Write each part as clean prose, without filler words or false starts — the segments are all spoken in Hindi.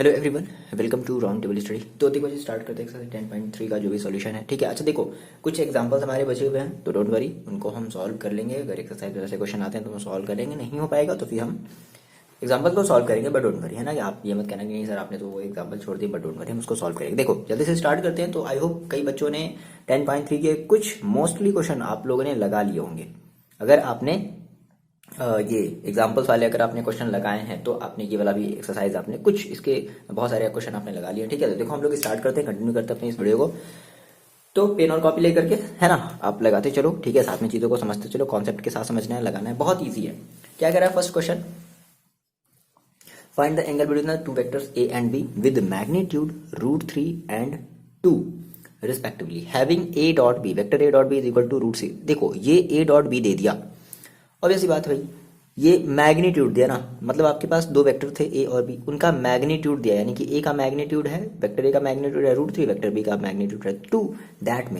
Hello everyone, welcome to round table study. तो देखो जी, स्टार्ट करते हैं एक्सरसाइज 10.3 का जो भी सॉल्यूशन है। ठीक है, अच्छा देखो, कुछ एग्जांपल्स हमारे बचे हुए हैं तो डोंट वरी, उनको हम सॉल्व कर लेंगे। अगर एक्सरसाइज में ऐसे क्वेश्चन आते हैं तो हम सॉल्व कर लेंगे, नहीं हो पाएगा तो फिर हम एग्जाम्पल को सॉल्व करेंगे। बट डोंट वरी, है ना, कि आप ये मत कहना कि नहीं सर आपने तो वो एग्जाम्पल छोड़ दिए। बट डोंट वरी, हम उसको सॉल्व करेंगे। देखो जल्दी से स्टार्ट करते हैं। तो आई होप कई बच्चों ने 10.3 के कुछ मोस्टली क्वेश्चन आप लोगों ने लगा लिए होंगे। अगर आपने ये एग्जाम्पल्स वाले अगर आपने क्वेश्चन लगाए हैं तो आपने ये वाला भी एक्सरसाइज आपने कुछ इसके बहुत सारे क्वेश्चन आपने लगा लिए। ठीक है, तो देखो हम लोग स्टार्ट करते हैं, कंटिन्यू करते हैं अपनी इस वीडियो को। तो पेन और कॉपी लेकर के, है ना, आप लगाते चलो। ठीक है, साथ में चीज़ों को समझते चलो, कॉन्सेप्ट के साथ समझना है, लगाना है, बहुत ईजी है। क्या कह रहा है first question, find the angle between the two vectors A and B with magnitude √3 and 2 respectively having A dot B. Vector A dot B is equal to √3। देखो ये ए डॉट बी दे दिया, ऑब्वियस सी बात भाई, ये मैग्नीट्यूड दिया ना, मतलब आपके पास दो वेक्टर थे ए और बी, उनका मैग्नीट्यूड दिया, यानी कि ए का मैग्नीट्यूड है, वेक्टर ए का मैग्नीट्यूड है √3, वेक्टर बी का मैग्नीट्यूड है 2। That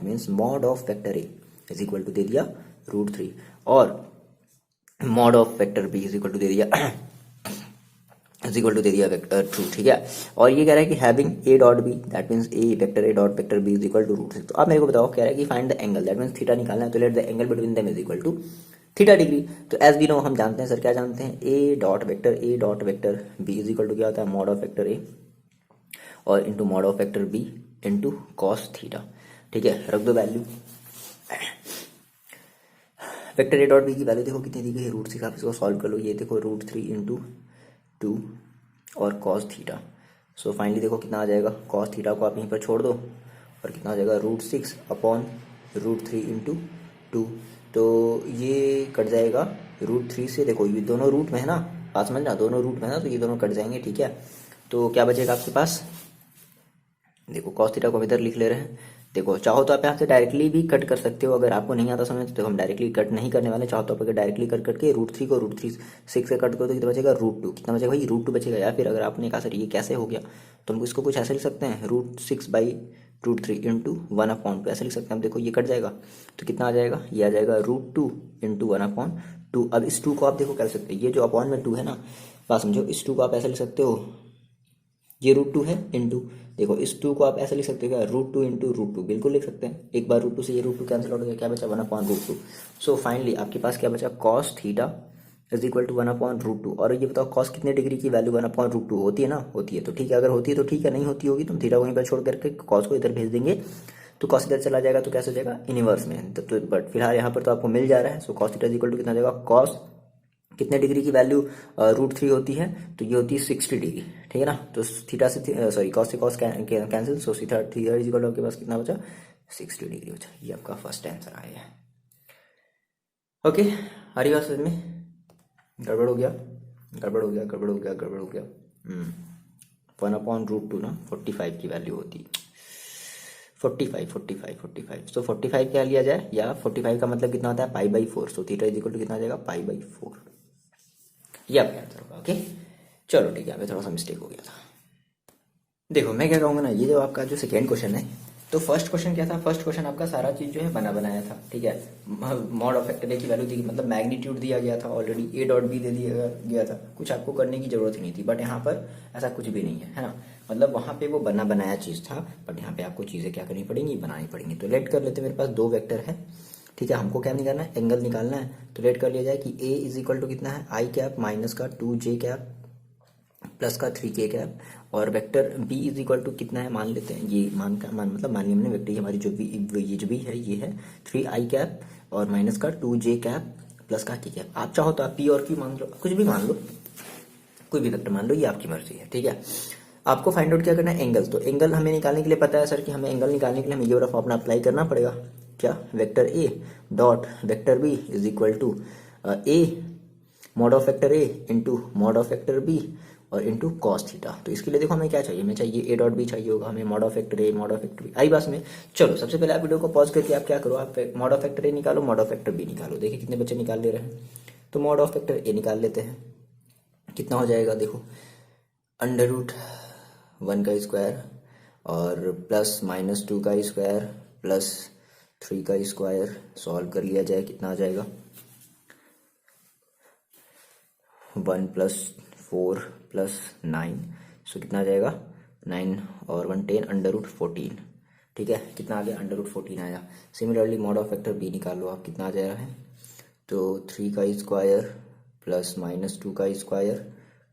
means mod of vector A is equal to दे दिया √3 और mod of vector B is equal to दे दिया इज इक्वल टू दे दिया वेक्टर 2। ठीक है, और ये कह रहा है कि having A dot B, that means A vector A dot vector B is equal to √3। तो आप मेरे को बताओ, कह रहा है कि find the angle, that means theta निकालना है, तो let the angle between them is equal to theta degree. तो एज वी नो, हम जानते हैं सर, क्या जानते हैं, A dot vector B is equal to क्या होता है, मॉड ऑफ वेक्टर ए और into mod of vector B into cos theta. ठीक है, रख दो value. Vector A dot B की वैल्यू देखो कितनी दी गई है, √3। आप इसको सॉल्व कर लो, ये देखो √3 इंटू 2 और कॉस थीटा। सो फाइनली देखो कितना आ जाएगा, कॉस थीटा को आप यहीं पर छोड़ दो और कितना आ जाएगा √6 अपॉन √3 इंटू 2। तो ये कट जाएगा √3 से, देखो ये दोनों रूट में है ना, बात समझना, दोनों रूट में है ना, तो ये दोनों कट जाएंगे। ठीक है, तो क्या बचेगा आपके पास, देखो कॉस थीटा को हम इधर लिख ले रहे हैं। देखो चाहो तो आप यहाँ से डायरेक्टली भी कट कर सकते हो, अगर आपको नहीं आता समझ तो हम डायरेक्टली कट नहीं करने वाले। चाहो तो आप अगर डायरेक्टली कट करके √3 को √3 से कट करो तो कितना बचेगा √2। कितना बचेगा भाई, √2 बचेगा। या फिर अगर आपने कहा सर ये कैसे हो गया, तो हम इसको कुछ ऐसे लिख सकते हैं, √6/√3 इंटू 1/2 ऐसे लिख सकते हैं। अब देखो ये कट जाएगा तो कितना आ जाएगा, ये आ जाएगा √2 इंटू 1/2। अब इस 2 को आप देखो क्या लिख सकते हैं, ये जो अपॉन में 2 है ना, बात समझो, इस 2 को आप ऐसे लिख सकते हो, ये √2 है इंटू, देखो इस 2 को आप ऐसे लिख सकते हो क्या, √2 इंटू √2, बिल्कुल लिख सकते हैं। एक बार √2 से ये √2 कैंसिल हो गया, क्या बचा 1/√2। सो फाइनली आपके पास क्या बचा, cos theta is equal to 1/√2। और ये बताओ कॉस कितने डिग्री की वैल्यू 1/√2 होती है ना, होती है, तो ठीक है, अगर होती है तो ठीक है, नहीं होती होगी तो हम थीटा को वहीं पर छोड़ करके कॉस को इधर भेज देंगे, तो कॉस इधर चला जाएगा, तो कैसे हो जाएगा, इनवर्स में। तो बट फिलहाल यहाँ पर तो आपको मिल जा रहा है। So cos theta is equal to कितना जाएगा, कॉस कितने डिग्री की वैल्यू √3 होती है, तो ये होती है 60 डिग्री। ठीक है ना, तो थीटा से सॉरी कॉस से cos cancel, so theta is equal to आपके पास कितना बचा, 60 डिग्री बचा। ये आपका फर्स्ट आंसर आया है। ओके, आ रही बात समझ में, गड़बड़ हो गया, गड़बड़ हो गया, गड़बड़ हो गया, गड़बड़ हो गया। 1/√2 ना 45 की वैल्यू होती, 45। सो 45 क्या लिया जाए, या 45 का मतलब कितना होता है, π/4। So theta is equal to कितना आ जाएगा, π/4। ये आपका आंसर होगा। ओके, चलो ठीक है, यहाँ पे थोड़ा सा मिस्टेक हो गया था। देखो मैं क्या कहूँगा ना, ये जो आपका जो सेकेंड क्वेश्चन है, तो फर्स्ट क्वेश्चन क्या था, फर्स्ट क्वेश्चन आपका सारा चीज जो है बना बनाया था। ठीक है, मॉड ऑफ वेक्टर ए की वैल्यू दी, मतलब मैग्नीट्यूड दिया गया था ऑलरेडी, ए डॉट बी दे दिया गया था, कुछ आपको करने की जरूरत ही नहीं थी। बट यहाँ पर ऐसा कुछ भी नहीं है ना, मतलब वहां पे वो बना बनाया चीज था, बट यहाँ पे आपको चीजें क्या करनी पड़ेंगी, बनानी पड़ेंगी। तो लेट कर लेते, मेरे पास दो वेक्टर है। ठीक है, हमको क्या निकालना है, एंगल निकालना है। तो लेट कर लिया जाए कि ए इज इक्वल टू कितना है, आई कैप माइनस का 2j कैप प्लस का 3k कैप, और vector b is equal to कितना है, मान लेते हैं, ये मान मतलब मान लिया हमने, वेक्टर ये हमारी जो b, ये जो b है ये है 3i कैप और माइनस का 2j कैप प्लस का k कैप। आप चाहो तो आप p और q मान लो, कुछ भी मान लो, कोई भी वेक्टर मान लो, ये आपकी मर्जी है। ठीक है, आपको फाइंड आउट क्या करना है, एंगल। तो एंगल हमें निकालने के लिए पता है सर कि हमें एंगल निकालने के लिए हमें ये वाला फॉर्मूला अप्लाई करना पड़ेगा, क्या, vector A dot vector B is equal to A mod of vector A into mod of vector B और इंटू कॉस थीटा। तो इसके लिए देखो हमें क्या चाहिए, हमें चाहिए ए डॉट बी चाहिए होगा, हमें mod of vector A mod of vector B. आई बात में, चलो सबसे पहले आप वीडियो को पॉज करके आप क्या करो, आप मॉड ऑफ वेक्टर ए निकालो, मॉड ऑफ वेक्टर बी निकालो। देखिए कितने बच्चे निकाल ले रहे हैं। तो मॉड ऑफ वेक्टर ए निकाल लेते हैं, कितना हो जाएगा, देखो √1 का स्क्वायर और प्लस -2 का स्क्वायर प्लस 3 का स्क्वायर, सॉल्व कर लिया जाए कितना आ जाएगा, 1 + 4 प्लस 9, सो कितना आ जाएगा 9 और 1 10 अंडर रूट 14, ठीक है। कितना आ गया अंडर रूट 14 आया। Similarly mod of factor B निकाल लो आप, कितना आ जा रहा है, तो 3 का स्क्वायर प्लस -2 का स्क्वायर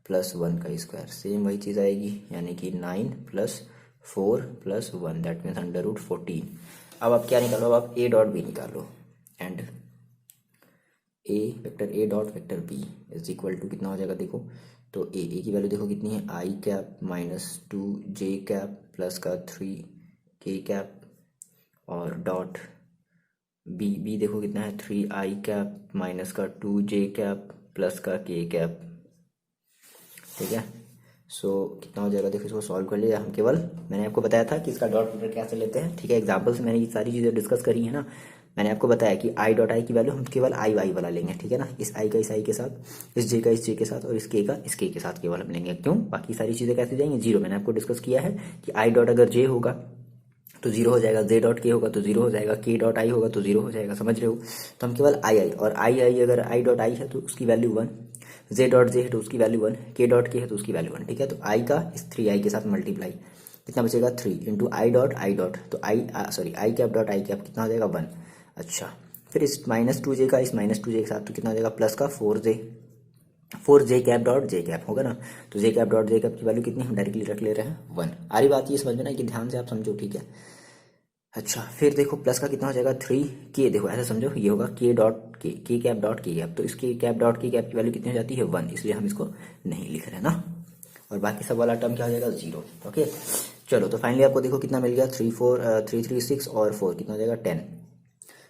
प्लस 1 का स्क्वायर, सेम वही चीज़ आएगी, यानी कि 9 plus 4 plus 1 that means under root 14। अब आप क्या निकालो, अब आप ए डॉट बी निकालो, and A vector A dot vector B is equal to कितना हो जाएगा देखो, तो ए की वैल्यू देखो कितनी है, आई कैप -2 जे कैप प्लस का 3 के कैप, और डॉट बी देखो कितना है, 3 आई कैप माइनस का 2 जे कैप प्लस का के कैप, ठीक है। सो कितना हो जाएगा देखो, इसको सॉल्व कर लिया हम। केवल मैंने आपको बताया था कि इसका डॉट प्रोडक्ट कैसे लेते हैं, ठीक है। एग्जाम्पल से मैंने ये सारी चीज़ें डिस्कस करी है ना। मैंने आपको बताया कि आई डॉट आई की वैल्यू हम केवल आई वाई वाला लेंगे, ठीक है ना। इस आई का इस आई के साथ, इस जे का इस जे के साथ, और इस के का इस के साथ केवल हम लेंगे। क्यों, बाकी सारी चीज़ें कैसे जाएंगी, जीरो। मैंने आपको डिस्कस किया है कि आई डॉट अगर जे होगा तो जीरो हो जाएगा, जे डॉट के होगा तो जीरो हो जाएगा, के डॉट आई होगा तो जीरो हो जाएगा, समझ रहे हो। तो हम केवल आई आई, और आई आई अगर आई डॉट आई है तो उसकी वैल्यू 1, जे डॉट जे है तो उसकी वैल्यू 1, के डॉट के है तो उसकी वैल्यू 1, ठीक है। तो आई का इस 3 आई के साथ मल्टीप्लाई, कितना बचेगा 3 इंटू आई डॉट, तो I cap dot I cap कितना हो जाएगा 1। अच्छा, फिर इस -2 जे का इस -2 जे के साथ तो कितना हो जाएगा प्लस का 4 जे कैप डॉट जे कैप होगा ना। तो जे कैप डॉट जे कैप की वैल्यू कितनी हम डायरेक्टली रख ले रहे हैं 1। आ रही बात ये समझ में ना, कि ध्यान से आप समझो, ठीक है। अच्छा, फिर देखो प्लस का कितना हो जाएगा 3 के, देखो ऐसा समझो, ये होगा के डॉट के कैप डॉट के कैप, तो इसके कैप डॉट के कैप की वैल्यू कितनी हो जाती है 1, इसलिए हम इसको नहीं लिख रहे हैं ना। और बाकी सब वाला टर्म क्या हो जाएगा 0, ओके। चलो, तो फाइनली आपको देखो कितना मिल गया, 3 6 और 4 कितना हो जाएगा 10।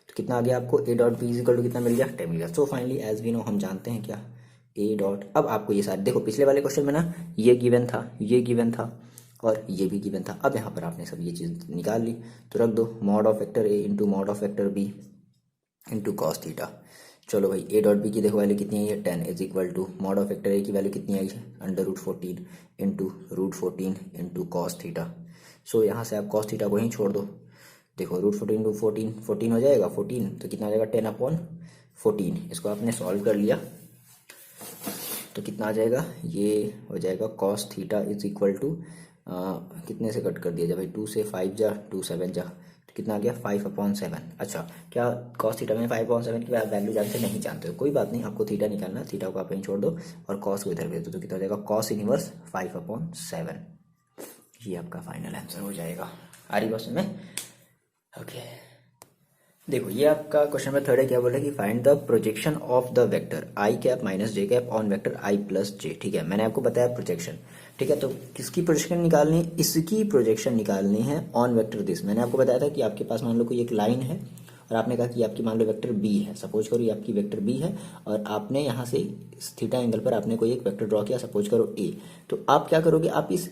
तो कितना आ गया आपको, A dot B equal to कितना मिल गया 10 मिल गया। So finally as we know, हम जानते हैं क्या, ए डॉट। अब आपको ये सारे देखो, पिछले वाले क्वेश्चन में ना ये गिवन था, ये गिवन था, और ये भी गिवन था। अब यहाँ पर आपने सब ये चीज़ निकाल ली, तो रख दो mod of vector A into mod of vector B into cos theta. चलो भाई, ए डॉट बी की देखो वैल्यू कितनी है, 10 is equal to mod of vector A की वैल्यू कितनी आई है, under root 14 into root 14 into cos theta. So यहाँ से आप कॉस थीटा को ही छोड़ दो, देखो रूट 14 इंटू 14 हो जाएगा, 14 तो कितना हो जाएगा 10/14। इसको आपने सॉल्व कर लिया तो कितना आ जाएगा, ये हो जाएगा cos theta is equal to कितने से कट कर दिया जाए भाई, 2 से 5 जा, 2 7 जा, तो कितना आ गया 5/7। अच्छा, क्या कॉस थीटा में 5/7 की वैल्यू जानते नहीं जानते हो, कोई बात नहीं, आपको थीटा निकालना है, थीटा को आप यहीं छोड़ दो और कॉस को इधर भेज दो, तो कितना हो जाएगा कॉस इनवर्स 5/7। ये आपका फाइनल आंसर हो जाएगा। आ रही क्वेश्चन में, ओके। देखो, ये आपका क्वेश्चन नंबर 3 है, क्या बोला कि find the projection of the vector i cap minus j cap on vector i plus j, ठीक है। मैंने आपको बताया प्रोजेक्शन, ठीक है। तो किसकी प्रोजेक्शन निकालनी है, इसकी प्रोजेक्शन निकालनी है ऑन वेक्टर दिस। मैंने आपको बताया था कि आपके पास मान लो कोई एक लाइन है और आपने कहा कि आपकी मान लो वेक्टर बी है, सपोज करो ये आपकी वेक्टर बी है, और आपने यहाँ से थीटा एंगल पर आपने कोई एक वेक्टर ड्रॉ किया, सपोज करो ए। तो आप क्या करोगे, आप इस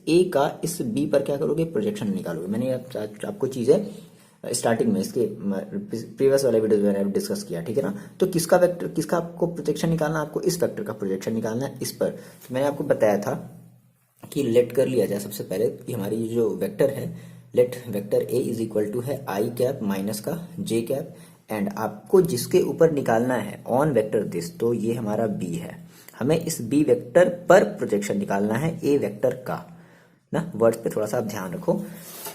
ए का इस बी पर क्या करोगे, प्रोजेक्शन निकालोगे। मैंने आपको चीज़ें स्टार्टिंग में इसके प्रीवियस वाले वीडियो में मैंने डिस्कस किया, ठीक है ना। तो किसका वेक्टर, किसका आपको प्रोजेक्शन निकालना, आपको इस वेक्टर का प्रोजेक्शन निकालना है इस पर। तो मैंने आपको बताया था कि लेट कर लिया जाए सबसे पहले कि हमारी जो वेक्टर है, let vector A is equal to है आई कैप माइनस का जे कैप, एंड आपको जिसके ऊपर निकालना है ऑन वेक्टर दिस, तो ये हमारा बी है। हमें इस बी वेक्टर पर प्रोजेक्शन निकालना है ए वेक्टर का ना। वर्ड्स पे थोड़ा सा आप ध्यान रखो।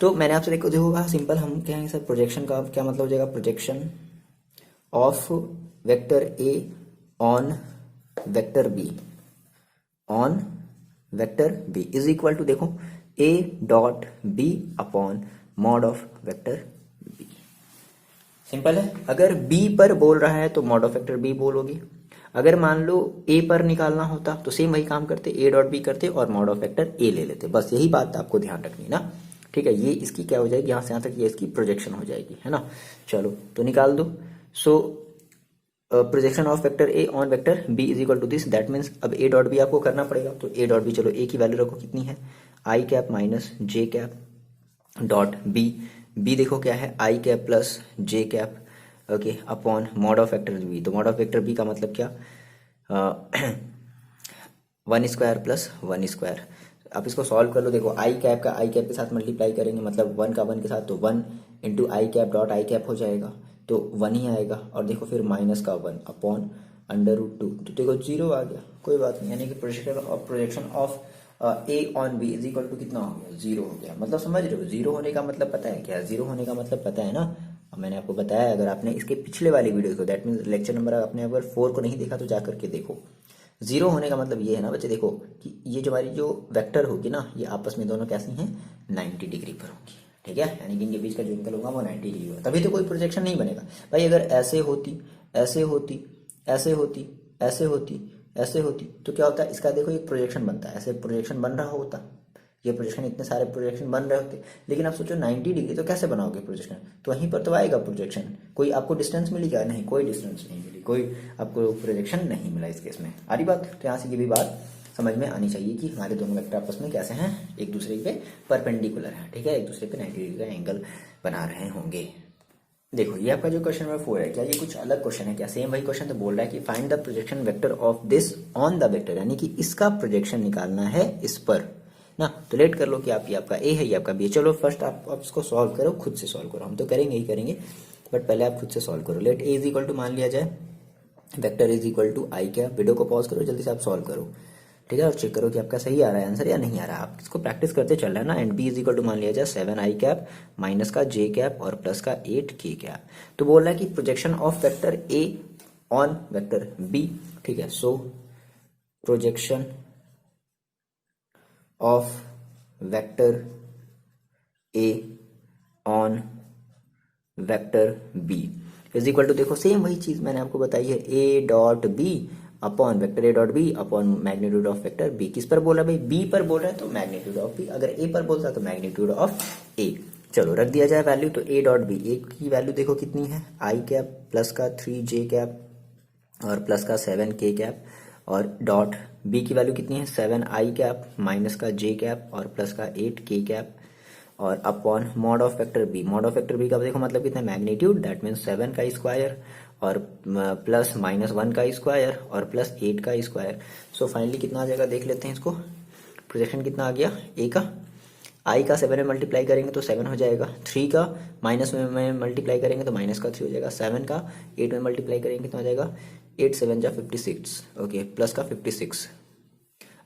तो मैंने आपसे देखो सिंपल हम कहेंगे सर, प्रोजेक्शन का क्या मतलब हो जाएगा, projection of vector A on vector B, on vector B is equal to देखो A dot B upon mod of vector B. Simple है। अगर बी पर बोल रहा है तो मॉड ऑफ वेक्टर बी बोलोगे, अगर मान लो ए पर निकालना होता तो सेम वही काम करते, ए डॉट बी करते और मॉड ऑफ वेक्टर ए ले लेते। बस यही बात आपको ध्यान रखनी ना, ठीक है। ये इसकी क्या हो जाएगी, यहाँ से यहाँ तक ये इसकी प्रोजेक्शन हो जाएगी, है ना। चलो, तो निकाल दो। So projection of vector A on vector B is equal to this, that means अब ए डॉट बी आपको करना पड़ेगा। तो ए डॉट बी, चलो ए की वैल्यू रखो कितनी है, आई cap minus j cap dot B, B देखो क्या है आई cap plus j cap, okay, upon mod of vector B. तो मॉड ऑफ वेक्टर बी का मतलब क्या, 1 स्क्वायर प्लस 1 स्क्वायर। आप इसको सॉल्व कर लो, देखो आई कैप का आई कैप के साथ मल्टीप्लाई करेंगे, मतलब 1 का 1 के साथ, तो 1 into I cap dot I cap हो जाएगा, तो 1 ही आएगा। और देखो फिर माइनस का 1 अपॉन √2, तो देखो 0 आ गया, कोई बात नहीं, यानी कि projection of A on B is equal to कितना हो गया, 0 हो गया। मतलब समझ रहे हो, 0 होने का मतलब पता है क्या, 0 होने का मतलब पता है ना। अब मैंने आपको बताया, अगर आपने इसके पिछले वाली वीडियो को, दैट मीन्स लेक्चर नंबर आपने अगर 4 को नहीं देखा तो जा करके देखो। 0 होने का मतलब ये है ना बच्चे, देखो कि ये जो हमारी जो वेक्टर होगी ना, ये आपस में दोनों कैसी हैं, 90 डिग्री पर होंगी, ठीक है, यानी कि इनके बीच का जो एंगल होगा वो 90 डिग्री होगा, तभी तो कोई प्रोजेक्शन नहीं बनेगा भाई। अगर ऐसे होती, ऐसे होती, ऐसे होती, ऐसे होती, ऐसे होती, तो क्या होता है, इसका देखो एक प्रोजेक्शन बनता है, ऐसे प्रोजेक्शन बन रहा होता, ये प्रोजेक्शन, इतने सारे प्रोजेक्शन बन रहे होते। लेकिन आप सोचो 90 डिग्री, तो कैसे बनाओगे प्रोजेक्शन, तो वहीं पर तो आएगा प्रोजेक्शन। कोई आपको डिस्टेंस मिली क्या, नहीं, कोई डिस्टेंस नहीं मिली, कोई आपको प्रोजेक्शन नहीं मिला इस केस में। आ रही बात, तो यहाँ से ये भी बात समझ में आनी चाहिए कि हमारे दोनों वेक्टर आपस में कैसे हैं, एक दूसरे पे परपेंडिकुलर है, ठीक है, एक दूसरे पे 90 डिग्री का एंगल बना रहे होंगे। देखो ये आपका जो क्वेश्चन नंबर 4 है, क्या ये कुछ अलग क्वेश्चन है क्या, सेम वही क्वेश्चन तो बोल रहा है कि find the projection vector of this on the vector, यानी कि इसका प्रोजेक्शन निकालना है इस पर ना। तो लेट कर लो कि आप, ये आपका ए है, ये आपका बी है। चलो फर्स्ट आप इसको सॉल्व करो, खुद से सॉल्व करो, हम तो करेंगे ही करेंगे, बट पहले आप खुद से सॉल्व करो। Let A is equal to मान लिया जाए, vector is equal to I क्या, वीडियो को पॉज करो, जल्दी से आप सॉल्व करो, ठीक है, और चेक करो कि आपका सही आ रहा है आंसर या नहीं आ रहा है। आप इसको प्रैक्टिस करते चल रहा है ना। And B is equal to मान लिया जाए 7i कैप माइनस का j कैप और प्लस का 8k कैप। तो बोल रहा है कि projection of vector A on vector B, ठीक है। So projection of vector A on vector B is equal to, देखो सेम वही चीज मैंने आपको बताई है, A dot B upon vector A dot B upon magnitude of vector B. किस पर बोल रहा है भाई, बी पर बोल रहा है तो मैग्नीट्यूड ऑफ बी, अगर ए पर बोलता तो मैग्नीट्यूड ऑफ ए। चलो रख दिया जाए वैल्यू, तो ए डॉट बी, ए की वैल्यू देखो कितनी है, आई कैप प्लस का 3j कैप और प्लस का 7k कैप, और डॉट बी की वैल्यू कितनी है, 7i कैप माइनस का j कैप और प्लस का 8k कैप, और upon mod of vector B. Mod of vector B का देखो मतलब कितना है, मैग्नीट्यूड, दैट मीन्स 7 का स्क्वायर और प्लस -1 का स्क्वायर और प्लस 8 का स्क्वायर। सो फाइनली कितना आ जाएगा, देख लेते हैं इसको, प्रोजेक्शन कितना आ गया, ए का, आई का 7 में मल्टीप्लाई करेंगे तो 7 हो जाएगा, 3 का माइनस में मल्टीप्लाई करेंगे तो माइनस का 3 हो जाएगा, 7 का 8 में मल्टीप्लाई करेंगे कितना हो जाएगा, 8 7 जा 56, ओके, प्लस का 56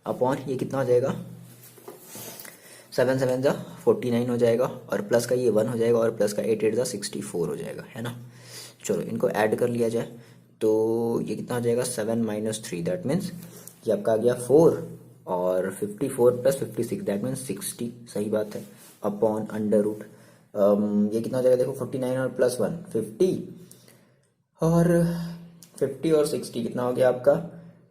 अपॉन ये कितना हो जाएगा, 7 7 जा 49 हो जाएगा, और प्लस का ये 1 हो जाएगा, और प्लस का 8 8 जा 64 हो जाएगा, है ना। चलो इनको ऐड कर लिया जाए तो ये कितना हो जाएगा, 7 - 3, दैट मीन्स ये आपका आ गया 4, और 54 + 56 दैट मीन्स 60, सही बात है, अपॉन अंडर रूट, ये कितना हो जाएगा देखो, 49 और प्लस 1 50, और 50 और 60 कितना हो गया आपका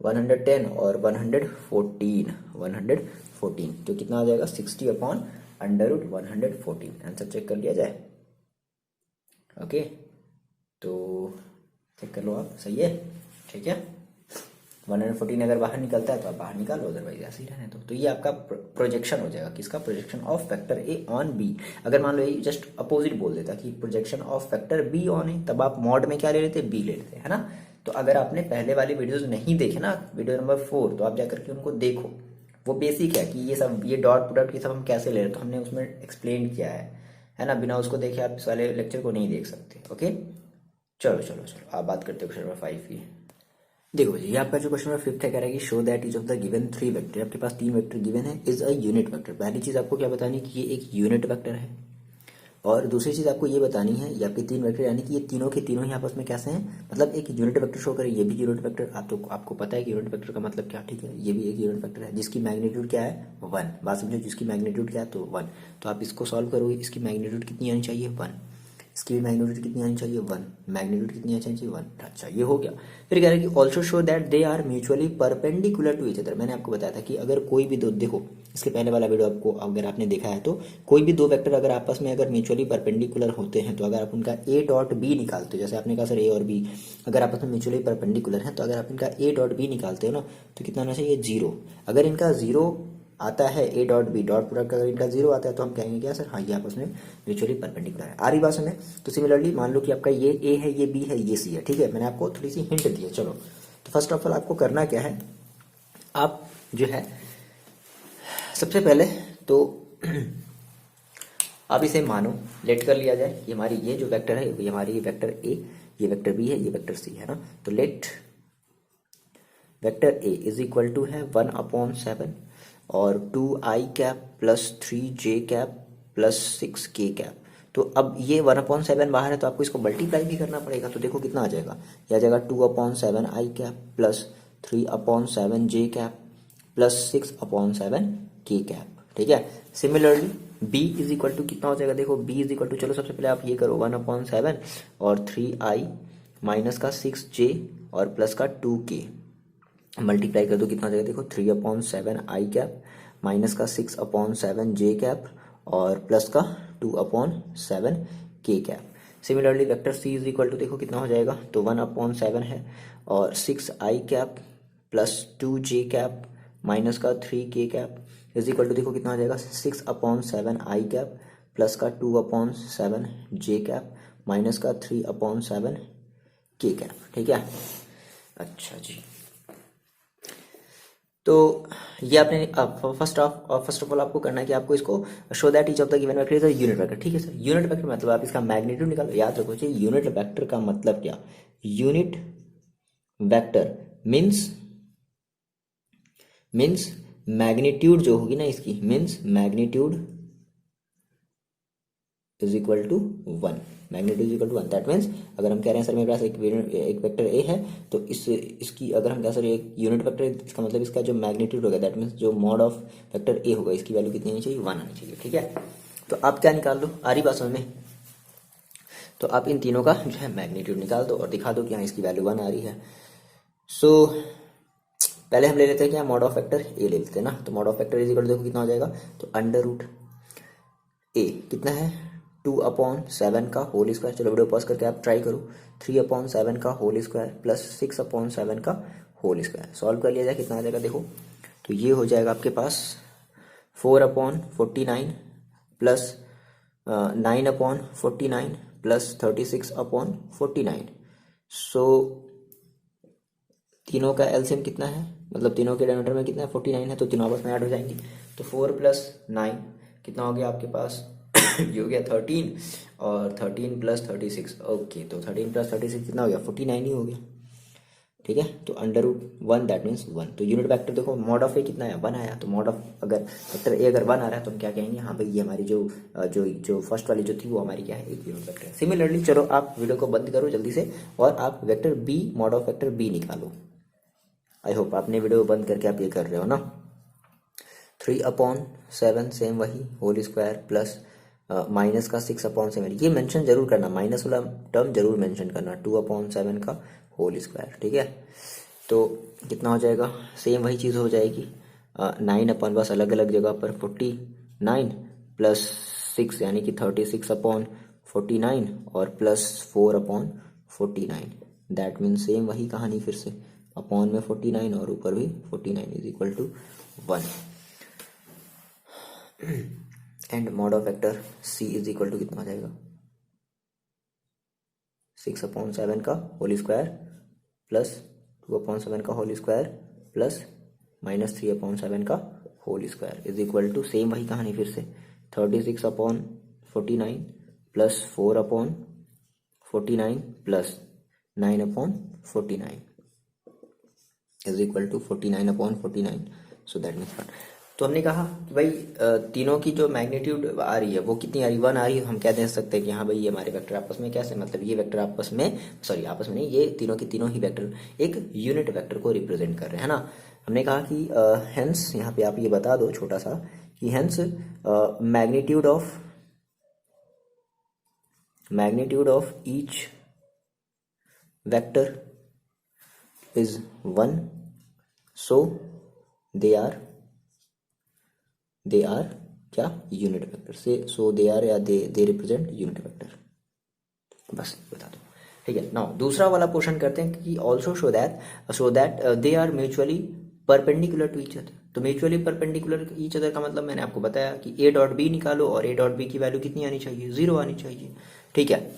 110 और 114 तो कितना आ जाएगा 60 upon under root 114। Answer check कर लिया जाए, ओके, तो चेक कर लो आप, सही है, ठीक है। 114 अगर बाहर निकलता है तो आप बाहर निकालो, अदरवाइज ऐसे ही रहने दो। तो ये आपका प्रोजेक्शन हो जाएगा, किसका, projection of vector A on B. अगर मान लो ये जस्ट अपोजिट बोल देता कि projection of vector B on है, तब आप मॉड में क्या ले लेते, बी ले लेते, है ना। तो अगर आपने पहले वाली वीडियोज नहीं देखे ना, वीडियो नंबर 4, तो आप जाकर के उनको देखो, वो बेसिक है कि ये सब, ये डॉट प्रोडक्ट ये सब हम कैसे ले रहे हैं, तो हमने उसमें एक्सप्लेन किया है ना। बिना उसको देखे आप इस वाले लेक्चर को नहीं देख सकते, ओके। चलो चलो चलो आप बात करते हो क्वेश्चन नंबर 5 की। देखो जी, ये आपका जो क्वेश्चन नंबर 5 है, कह रहा है कि show that each of the given 3 vector, आपके पास 3 वेक्टर गिवन है, इज अ यूनिट वेक्टर। पहली चीज आपको क्या बतानी है कि ये एक यूनिट वेक्टर है, और दूसरी चीज आपको ये बतानी है, ये आपके 3 वेक्टर यानी कि ये तीनों के तीनों ही आपस में कैसे हैं, मतलब एक यूनिट वेक्टर शो करे, ये भी यूनिट वेक्टर। आपको पता है कि यूनिट वेक्टर का मतलब क्या, ठीक है, ये भी एक यूनिट वेक्टर है जिसकी मैग्नीट्यूड क्या है 1, बात समझो, जिसकी मैग्नीट्यूड क्या है तो 1। तो आप इसको सॉल्व करोगे, इसकी मैग्नीट्यूड कितनी आनी चाहिए 1, इसकी भी मैग्नीट्यूड कितनी आनी चाहिए 1, मैग्नीट्यूड कितनी आनी चाहिए 1। अच्छा ये हो गया। फिर कह रहे हैं कि also show that they are mutually perpendicular to each other. मैंने आपको बताया था कि अगर कोई भी दो, देखो इसके पहले वाला वीडियो आपको अगर आपने देखा है तो कोई भी दो वेक्टर अगर आपस में अगर म्यूचुअली परपेंडिकुलर होते हैं, तो अगर आप उनका ए डॉट बी निकालते हो, जैसे आपने कहा सर ए और बी अगर आपस में म्यूचुअली परपेंडिकुलर हैं, तो अगर आप इनका ए डॉट बी निकालते हो ना, तो कितना आना चाहिए 0। अगर इनका 0 आता है, A dot B dot product अगर इनका 0 आता है, तो हम कहेंगे क्या सर, हाँ ये आपस में म्यूचुअली परपेंडिकुलर है। आ रही बात समझ। तो सिमिलरली मान लो कि आपका ये ए है, ये बी है, ये सी है, ठीक है, मैंने आपको थोड़ी सी हिंट दी है। चलो तो फर्स्ट ऑफ ऑल आपको करना क्या है, आप जो है सबसे पहले तो आप इसे मानो, लेट कर लिया जाए, ये हमारी ये जो वेक्टर है, ये हमारी ये वेक्टर ए, ये वेक्टर बी है, ये वेक्टर सी है ना। तो let vector A is equal to है 1/7 और 2i cap plus 3j cap plus 6k cap. तो अब ये 1/7 बाहर है तो आपको इसको मल्टीप्लाई भी करना पड़ेगा। तो देखो कितना आ जाएगा, ये आ जाएगा 2/7i cap plus 3/7j cap plus 6/7k cap. ठीक है। Similarly b is equal to कितना हो जाएगा, देखो b इज इक्वल टू, चलो सबसे पहले आप ये करो 1/7 और 3i माइनस का 6j और प्लस का 2k मल्टीप्लाई कर दो, कितना हो जाएगा देखो 3/7i कैप माइनस का 6/7j कैप और प्लस का 2/7k cap. Similarly vector c is equal to देखो कितना हो जाएगा, तो 1/7 है और 6i cap plus 2j cap minus का 3k cap is equal to देखो कितना हो जाएगा 6/7i कैप प्लस का 2/7j कैप माइनस का 3/7k कैप। ठीक है। अच्छा जी, तो ये आपने फर्स्ट ऑफ ऑल आपको करना है कि आपको इसको show that each of the given vector is a unit vector. ठीक है सर, यूनिट वेक्टर मतलब आप इसका मैग्नीट्यूड निकालो। याद रखो चाहिए यूनिट वेक्टर का मतलब क्या, यूनिट वेक्टर मीन्स मैग्नीट्यूड जो होगी ना इसकी, means magnitude is equal to 1। Magnitude is equal to 1 that means अगर हम कह रहे हैं सर मेरे पास एक वेक्टर ए है तो इसकी अगर हम कह सर एक यूनिट वेक्टर, इसका मतलब इसका जो मैग्नीट्यूड होगा दैट मीन्स जो मॉड ऑफ वेक्टर ए होगा इसकी वैल्यू कितनी आनी चाहिए, 1 आनी चाहिए। ठीक है। तो आप क्या निकाल लो, आ रही बात समझ में, तो आप इन तीनों का जो है मैग्नीट्यूड निकाल दो और दिखा दो कि हाँ इसकी वैल्यू 1 आ रही है। सो पहले हम ले लेते हैं क्या, मॉड ऑफ वेक्टर ए ले लेते हैं ना। तो mod of vector is equal to देखो कितना हो जाएगा, तो अंडर रूट ए कितना है 2/7 का होल स्क्वायर, चलो वीडियो पॉज करके आप ट्राई करो, 3/7 का होल स्क्वायर प्लस 6/7 का होल स्क्वायर सॉल्व कर लिया जाए कितना आ जाएगा देखो, तो ये हो जाएगा आपके पास 4/49 प्लस 9/49 प्लस 36/49। सो तीनों का एलसीएम कितना है, मतलब तीनों के डिनोमिनेटर में कितना है 49 है, तो तीनों आपस में ऐड हो जाएंगी। तो 4 + 9 कितना हो गया आपके पास ये हो गया 13 और 13 + 36। ओके, तो 13 + 36 कितना हो गया 49 ही हो गया। ठीक है। तो अंडर रूट 1 दैट मीन्स 1। तो यूनिट वेक्टर देखो मॉड ऑफ ए कितना है 1 आया, तो मॉड ऑफ अगर वेक्टर ए अगर 1 आ रहा है तो हम क्या कहेंगे, हाँ भाई ये हमारी जो फर्स्ट वाली जो थी वो हमारी क्या है, एक यूनिट वेक्टर है। सिमिलरली चलो आप वीडियो को बंद करो जल्दी से और आप vector B, mod of vector B निकालो। आई होप आपने वीडियो बंद करके आप ये कर रहे हो ना। 3/7 सेम वही होल स्क्वायर प्लस माइनस का 6/7, ये मेंशन जरूर करना, माइनस वाला टर्म जरूर मेंशन करना, 2/7 का होल स्क्वायर। ठीक है। तो कितना हो जाएगा, सेम वही चीज़ हो जाएगी 9 बस अलग अलग जगह पर 49 प्लस 6 यानी कि 36/49 और प्लस 4/49 दैट मीन सेम वही कहानी फिर से अपॉन में 49 और ऊपर भी 49 is equal to 1 and mod of vector C is equal to कितना आ जाएगा 6/7 का होल स्क्वायर प्लस 2/7 का होल स्क्वायर प्लस माइनस 3/7 का whole square is equal to same वही कहानी फिर से 36/49 plus 4/49 plus 9/49 is equal to 49/49। So that means 1। तो हमने कहा कि भाई तीनों की जो मैग्नीट्यूड आ रही है वो कितनी आ रही है 1 आ रही है। हम क्या दे सकते हैं कि हाँ भाई ये हमारे वेक्टर आपस में कैसे, मतलब ये वेक्टर आपस में, सॉरी आपस में नहीं, ये तीनों की तीनों ही वेक्टर एक यूनिट वेक्टर को रिप्रेजेंट कर रहे हैं, है ना। हमने कहा कि हेंस यहाँ पे आप ये बता दो छोटा सा कि hence magnitude of each vector is 1, so they are क्या यूनिट वेक्टर से, सो दे आर या दे रिप्रेजेंट यूनिट वेक्टर, बस बता दो। ठीक है। नाउ दूसरा वाला पोर्शन करते हैं कि also show that they are mutually perpendicular to each other. तो म्यूचुअली परपेंडिकुलर ईच अदर का मतलब मैंने आपको बताया कि ए डॉट बी निकालो और ए डॉट बी की वैल्यू कितनी आनी चाहिए 0 आनी चाहिए। ठीक है।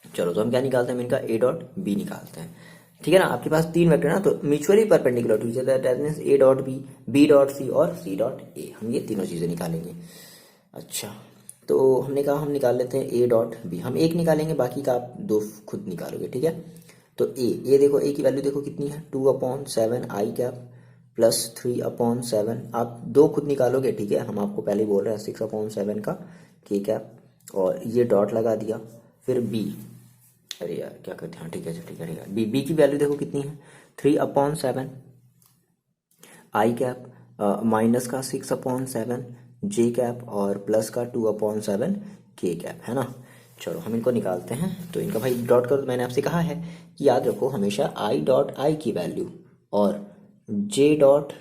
चलो तो हम क्या निकालते हैं, इनका ए डॉट बी निकालते हैं। ठीक है ना, आपके पास 3 वेक्टर ना, तो mutually perpendicular to each other that means A dot B, B dot C और सी डॉट ए, हम ये तीनों चीजें निकालेंगे। अच्छा, तो हमने कहा हम निकाल लेते हैं ए डॉट बी, हम एक निकालेंगे बाकी का आप 2 खुद निकालोगे। ठीक है। तो ए देखो, ए की वैल्यू देखो कितनी है 2/7 आई कैप प्लस 3/7, आप दो खुद निकालोगे, ठीक है, हम आपको पहले ही बोल रहे हैं 6/7 का के कैप, और ये डॉट लगा दिया। फिर बी, अरे यार क्या करते हैं, ठीक है ठीक है ठीक है, बी की वैल्यू देखो कितनी है 3/7 आई कैप माइनस का 6/7 जे कैप और प्लस का 2/7 के कैप, है ना। चलो हम इनको निकालते हैं, तो इनका भाई डॉट करो। मैंने आपसे कहा है कि याद रखो हमेशा आई डॉट आई की वैल्यू और जे डॉट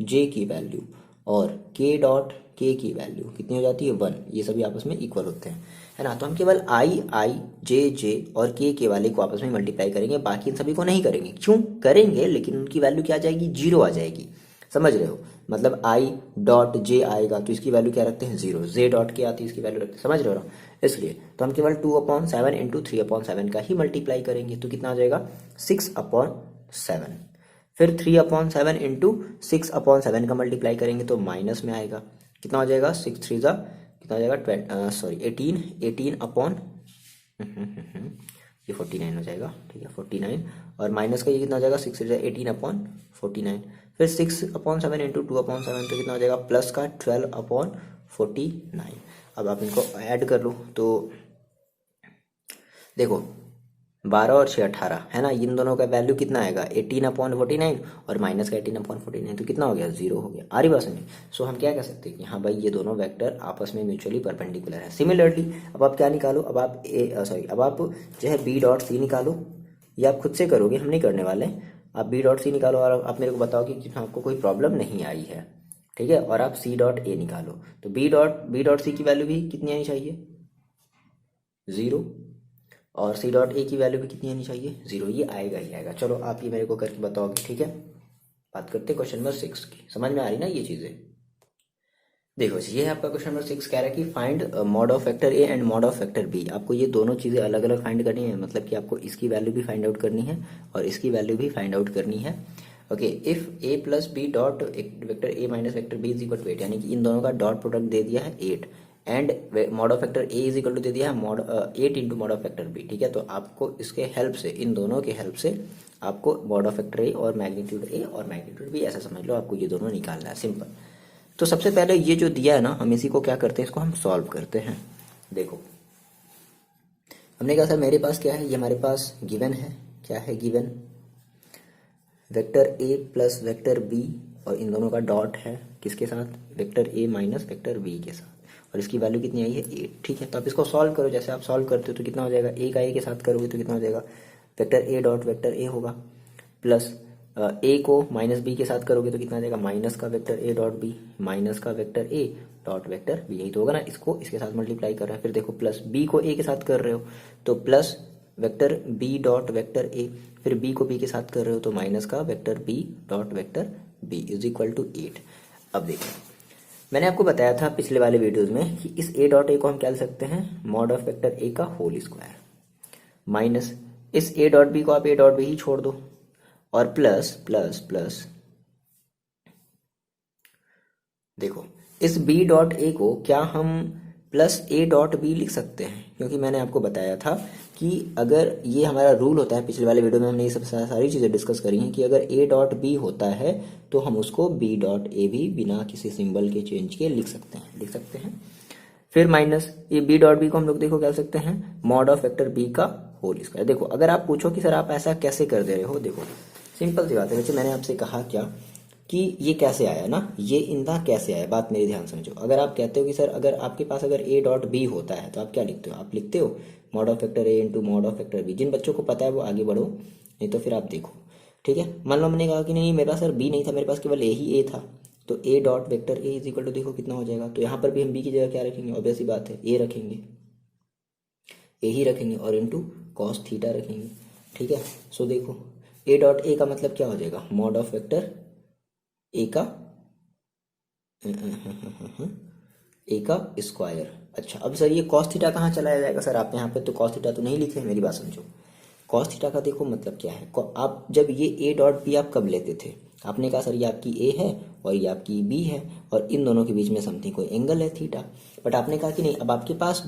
जे की वैल्यू और के डॉट के की वैल्यू कितनी हो जाती है 1, ये सभी आपस में इक्वल होते हैं, है ना। तो हम केवल आई आई जे जे और के वाले को आपस में मल्टीप्लाई करेंगे, बाकी इन सभी को नहीं करेंगे। क्यों करेंगे, लेकिन उनकी वैल्यू क्या आ जाएगी, 0 आ जाएगी, समझ रहे हो। मतलब आई डॉट जे आएगा तो इसकी वैल्यू क्या रखते हैं 0, जे डॉट के आती है इसकी वैल्यू रखते हैं, समझ रहे हो ना। इसलिए तो हम केवल 2/7 इंटू 3/7 का ही मल्टीप्लाई करेंगे, तो कितना आ जाएगा 6/7। फिर 3/7 इंटू 6/7 का मल्टीप्लाई करेंगे तो माइनस में आएगा, कितना हो जाएगा 6 3 जा कितना हो जाएगा 18 अपॉन ये 49 हो जाएगा, ठीक है 49, और माइनस का ये कितना हो जाएगा 6 3 18/49। फिर 6/7 इंटू 2/7 तो कितना हो जाएगा प्लस का 12/49। अब आप इनको ऐड कर लो तो देखो 12 और 6 18, है ना। इन दोनों का वैल्यू कितना आएगा 18/49 और माइनस का 18/49, तो कितना हो गया 0 हो गया। आ रही बात समझ। सो हम क्या कह सकते हैं कि हाँ भाई ये दोनों वेक्टर आपस में म्यूचुअली परपेंडिकुलर है। सिमिलरली अब आप क्या निकालो, अब आप अब आप जो है बी डॉट सी निकालो, ये आप खुद से करोगे, हम नहीं करने वाले। आप बी डॉट सी निकालो और आप मेरे को बताओ कि आपको कोई प्रॉब्लम नहीं आई है, ठीक है। और आप सी डॉट ए निकालो, तो बी डॉट सी की वैल्यू भी कितनी आनी चाहिए 0, और सी डॉट ए की वैल्यू भी कितनी आनी चाहिए 0, ये आएगा ही आएगा। चलो आप ये मेरे को करके बताओगे, ठीक है। बात करते हैं क्वेश्चन नंबर 6 की, समझ में आ रही ना ये चीज़ें। देखो ये है आपका क्वेश्चन नंबर 6, कह रहा है कि find mod of vector A and mod of vector B. आपको ये दोनों चीज़ें अलग अलग फाइंड करनी है, मतलब कि आपको इसकी वैल्यू भी फाइंड आउट करनी है और इसकी वैल्यू भी फाइंड आउट करनी है। Okay, if A plus B dot vector A minus vector B is equal to 8, यानी कि इन दोनों का डॉट प्रोडक्ट दे दिया है 8, and mod of vector A is equal to दे दिया है mod 8 into mod of vector B, ठीक है। तो आपको इसके हेल्प से, इन दोनों के हेल्प से आपको मॉड ऑफ वेक्टर ए और मैग्नीट्यूड ए और मैग्नीट्यूड बी ऐसा समझ लो, आपको ये दोनों निकालना है, सिंपल। तो सबसे पहले ये जो दिया है ना, हम इसी को क्या करते हैं, इसको हम सॉल्व करते हैं। देखो हमने कहा सर मेरे पास क्या है, ये हमारे पास गिवन है, क्या है given, vector A plus vector B, और इन दोनों का डॉट है किसके साथ, vector A minus vector B के साथ, और इसकी वैल्यू कितनी आई है 8, ठीक है। तो आप इसको सॉल्व करो, जैसे आप सॉल्व करते हो तो कितना हो जाएगा, ए का ए के साथ करोगे तो कितना हो जाएगा, वेक्टर ए डॉट वेक्टर ए होगा, प्लस ए को माइनस बी के साथ करोगे तो कितना आ जाएगा, माइनस का vector A dot B minus का vector A dot vector B, यही तो होगा ना। इसको इसके साथ मल्टीप्लाई कर रहे हैं, फिर देखो प्लस बी को ए के साथ कर रहे हो तो plus vector B dot vector A, फिर बी को बी के साथ कर रहे हो तो माइनस का vector B dot vector B is equal to 8। अब देखो मैंने आपको बताया था पिछले वाले वीडियोज में कि इस ए डॉट ए को हम क्या लिख सकते हैं, मॉड ऑफ वेक्टर ए का होल स्क्वायर, माइनस इस ए डॉट बी को आप ए डॉट बी ही छोड़ दो, और प्लस प्लस प्लस देखो इस बी डॉट ए को क्या हम प्लस ए डॉट बी लिख सकते हैं, क्योंकि मैंने आपको बताया था कि अगर ये हमारा रूल होता है, पिछले वाले वीडियो में हमने ये सब सारी चीज़ें डिस्कस करी हैं कि अगर ए डॉट बी होता है तो हम उसको बी डॉट ए भी बिना किसी सिंबल के चेंज के लिख सकते हैं। फिर माइनस ये बी डॉट बी को हम लोग देखो क्या लिख सकते हैं, मॉड ऑफ वेक्टर बी का होल स्क्वायर। देखो अगर आप पूछो कि सर आप ऐसा कैसे कर दे रहे हो, देखो सिंपल सी बात है। वैसे मैंने आपसे कहा क्या कि ये कैसे आया ना, ये इंदा कैसे आया, बात मेरी ध्यान समझो। अगर आप कहते हो कि सर अगर आपके पास अगर ए डॉट बी होता है तो आप क्या लिखते हो, आप लिखते हो mod of vector A into mod of vector B. जिन बच्चों को पता है वो आगे बढ़ो, नहीं तो फिर आप देखो, ठीक है। मान लो मैंने कहा कि नहीं मेरे पास सर बी नहीं था, मेरे पास केवल ए ही ए था, तो A dot vector A is equal to देखो कितना हो जाएगा, तो यहाँ पर भी हम बी की जगह क्या रखेंगे, ऑब्वियस सी बात है ए रखेंगे, ए ही रखेंगे और इंटू कॉस थीटा रखेंगे, ठीक है। सो देखो ए डॉट ए का मतलब क्या हो जाएगा, मॉड ऑफ वेक्टर ए का स्क्वायर। अच्छा अब सर ये कॉस थीटा कहाँ चलाया जाएगा, सर आप यहाँ पे तो कॉस थीटा तो नहीं लिखे, मेरी बात समझो। कॉस थीटा का देखो मतलब क्या है, आप जब ये ए डॉट बी आप कब लेते थे, आपने कहा सर ये आपकी ए है और ये आपकी बी है और इन दोनों के बीच में समथिंग कोई एंगल है थीटा, बट आपने कहा कि नहीं अब आपके पास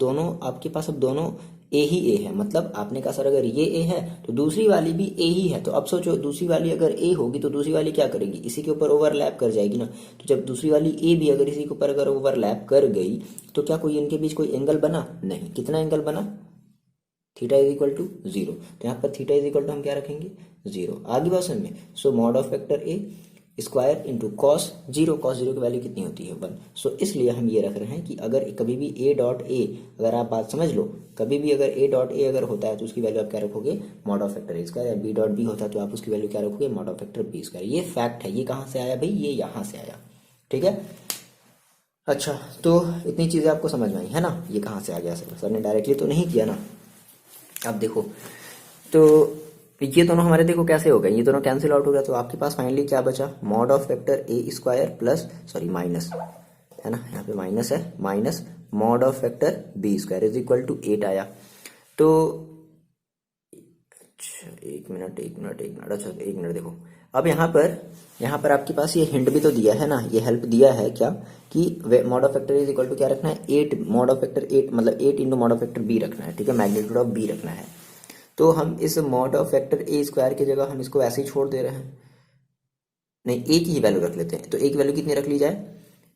अब दोनों ए ही ए है, मतलब आपने कहा सर अगर ये ए है तो दूसरी वाली भी ए ही है। तो अब सोचो दूसरी वाली अगर ए होगी तो दूसरी वाली क्या करेगी, इसी के ऊपर ओवरलैप कर जाएगी ना। तो जब दूसरी वाली ए भी अगर इसी के ऊपर अगर ओवरलैप कर गई तो क्या कोई इनके बीच कोई एंगल बना, नहीं। कितना एंगल बना, theta is equal to zero. तो यहाँ पर थीटा इज इक्वल टू हम क्या रखेंगे, जीरो। आगे बात समझ में। So mod of vector A square into cos zero, cos zero की वैल्यू कितनी होती है, 1। सो इसलिए हम ये रख रहे हैं कि अगर कभी भी ए डॉट ए, अगर आप बात समझ लो, कभी भी अगर ए डॉट ए अगर होता है तो उसकी वैल्यू आप क्या रखोगे, mod of vector A square. या बी डॉट बी होता है तो आप उसकी वैल्यू क्या रखोगे, mod of vector B square. ये फैक्ट है। ये कहाँ से आया भाई, ये यहाँ से आया, ठीक है। अच्छा, तो इतनी चीज़ें आपको समझ में आई है ना, ये कहाँ से आ गया सर ने डायरेक्टली तो नहीं किया ना। अब देखो, तो ये दोनों हमारे देखो कैसे हो गए, ये दोनों कैंसिल आउट हो गया। तो आपके पास फाइनली क्या बचा, mod of vector A square plus, sorry minus है ना, यहाँ पे माइनस है, minus mod of vector B square is equal to 8 आया। तो अच्छा एक मिनट, अच्छा एक मिनट देखो। अब यहाँ पर आपके पास ये हिंट भी तो दिया है ना, ये हेल्प दिया है क्या, कि mod of vector is equal to क्या रखना है, 8 मॉड ऑफ वेक्टर 8 मतलब 8 into mod of vector B रखना है, ठीक है, मैग्नीट्यूड ऑफ बी रखना है। तो हम इस mod of vector A square की जगह हम इसको ऐसे ही छोड़ दे रहे हैं, नहीं ए की ही वैल्यू रख लेते हैं। तो ए की वैल्यू कितनी रख ली जाए,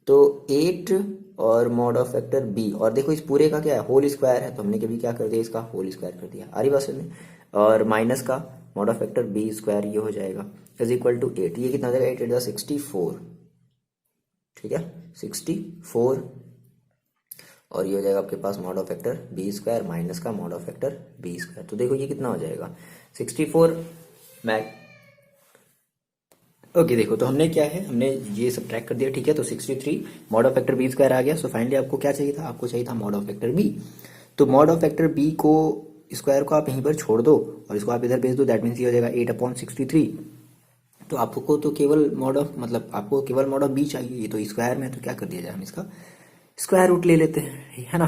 तो 8 और मॉड ऑफ वेक्टर बी, और देखो इस पूरे का क्या है, होल स्क्वायर है, तो हमने कभी क्या कर दिया, इसका होल स्क्वायर कर दिया, आ रही बात समझ में। और माइनस का mod of vector B square ये हो जाएगा इज इक्वल टू 8। ये कितना हो जाएगा, 8 8 64, ठीक है 64। और ये हो जाएगा आपके पास mod of vector B square minus का mod of vector B square. तो देखो ये कितना हो जाएगा, 64 मैग। ओके देखो, तो हमने क्या है, हमने ये सब ट्रैक कर दिया, ठीक है। तो 63 mod of vector B square आ गया। सो फाइनली आपको क्या चाहिए था, आपको चाहिए था मॉड ऑफ वेक्टर बी। तो मॉड ऑफ वेक्टर बी को स्क्वायर को आप यहीं पर छोड़ दो और इसको आप इधर भेज दो, दैट मीन्स ये हो जाएगा 8/63। तो आपको तो केवल मॉड ऑफ, मतलब आपको केवल मॉड ऑफ बी चाहिए, ये तो स्क्वायर में, तो क्या कर दिया जाए, हम इसका स्क्वायर रूट ले लेते हैं, है ना।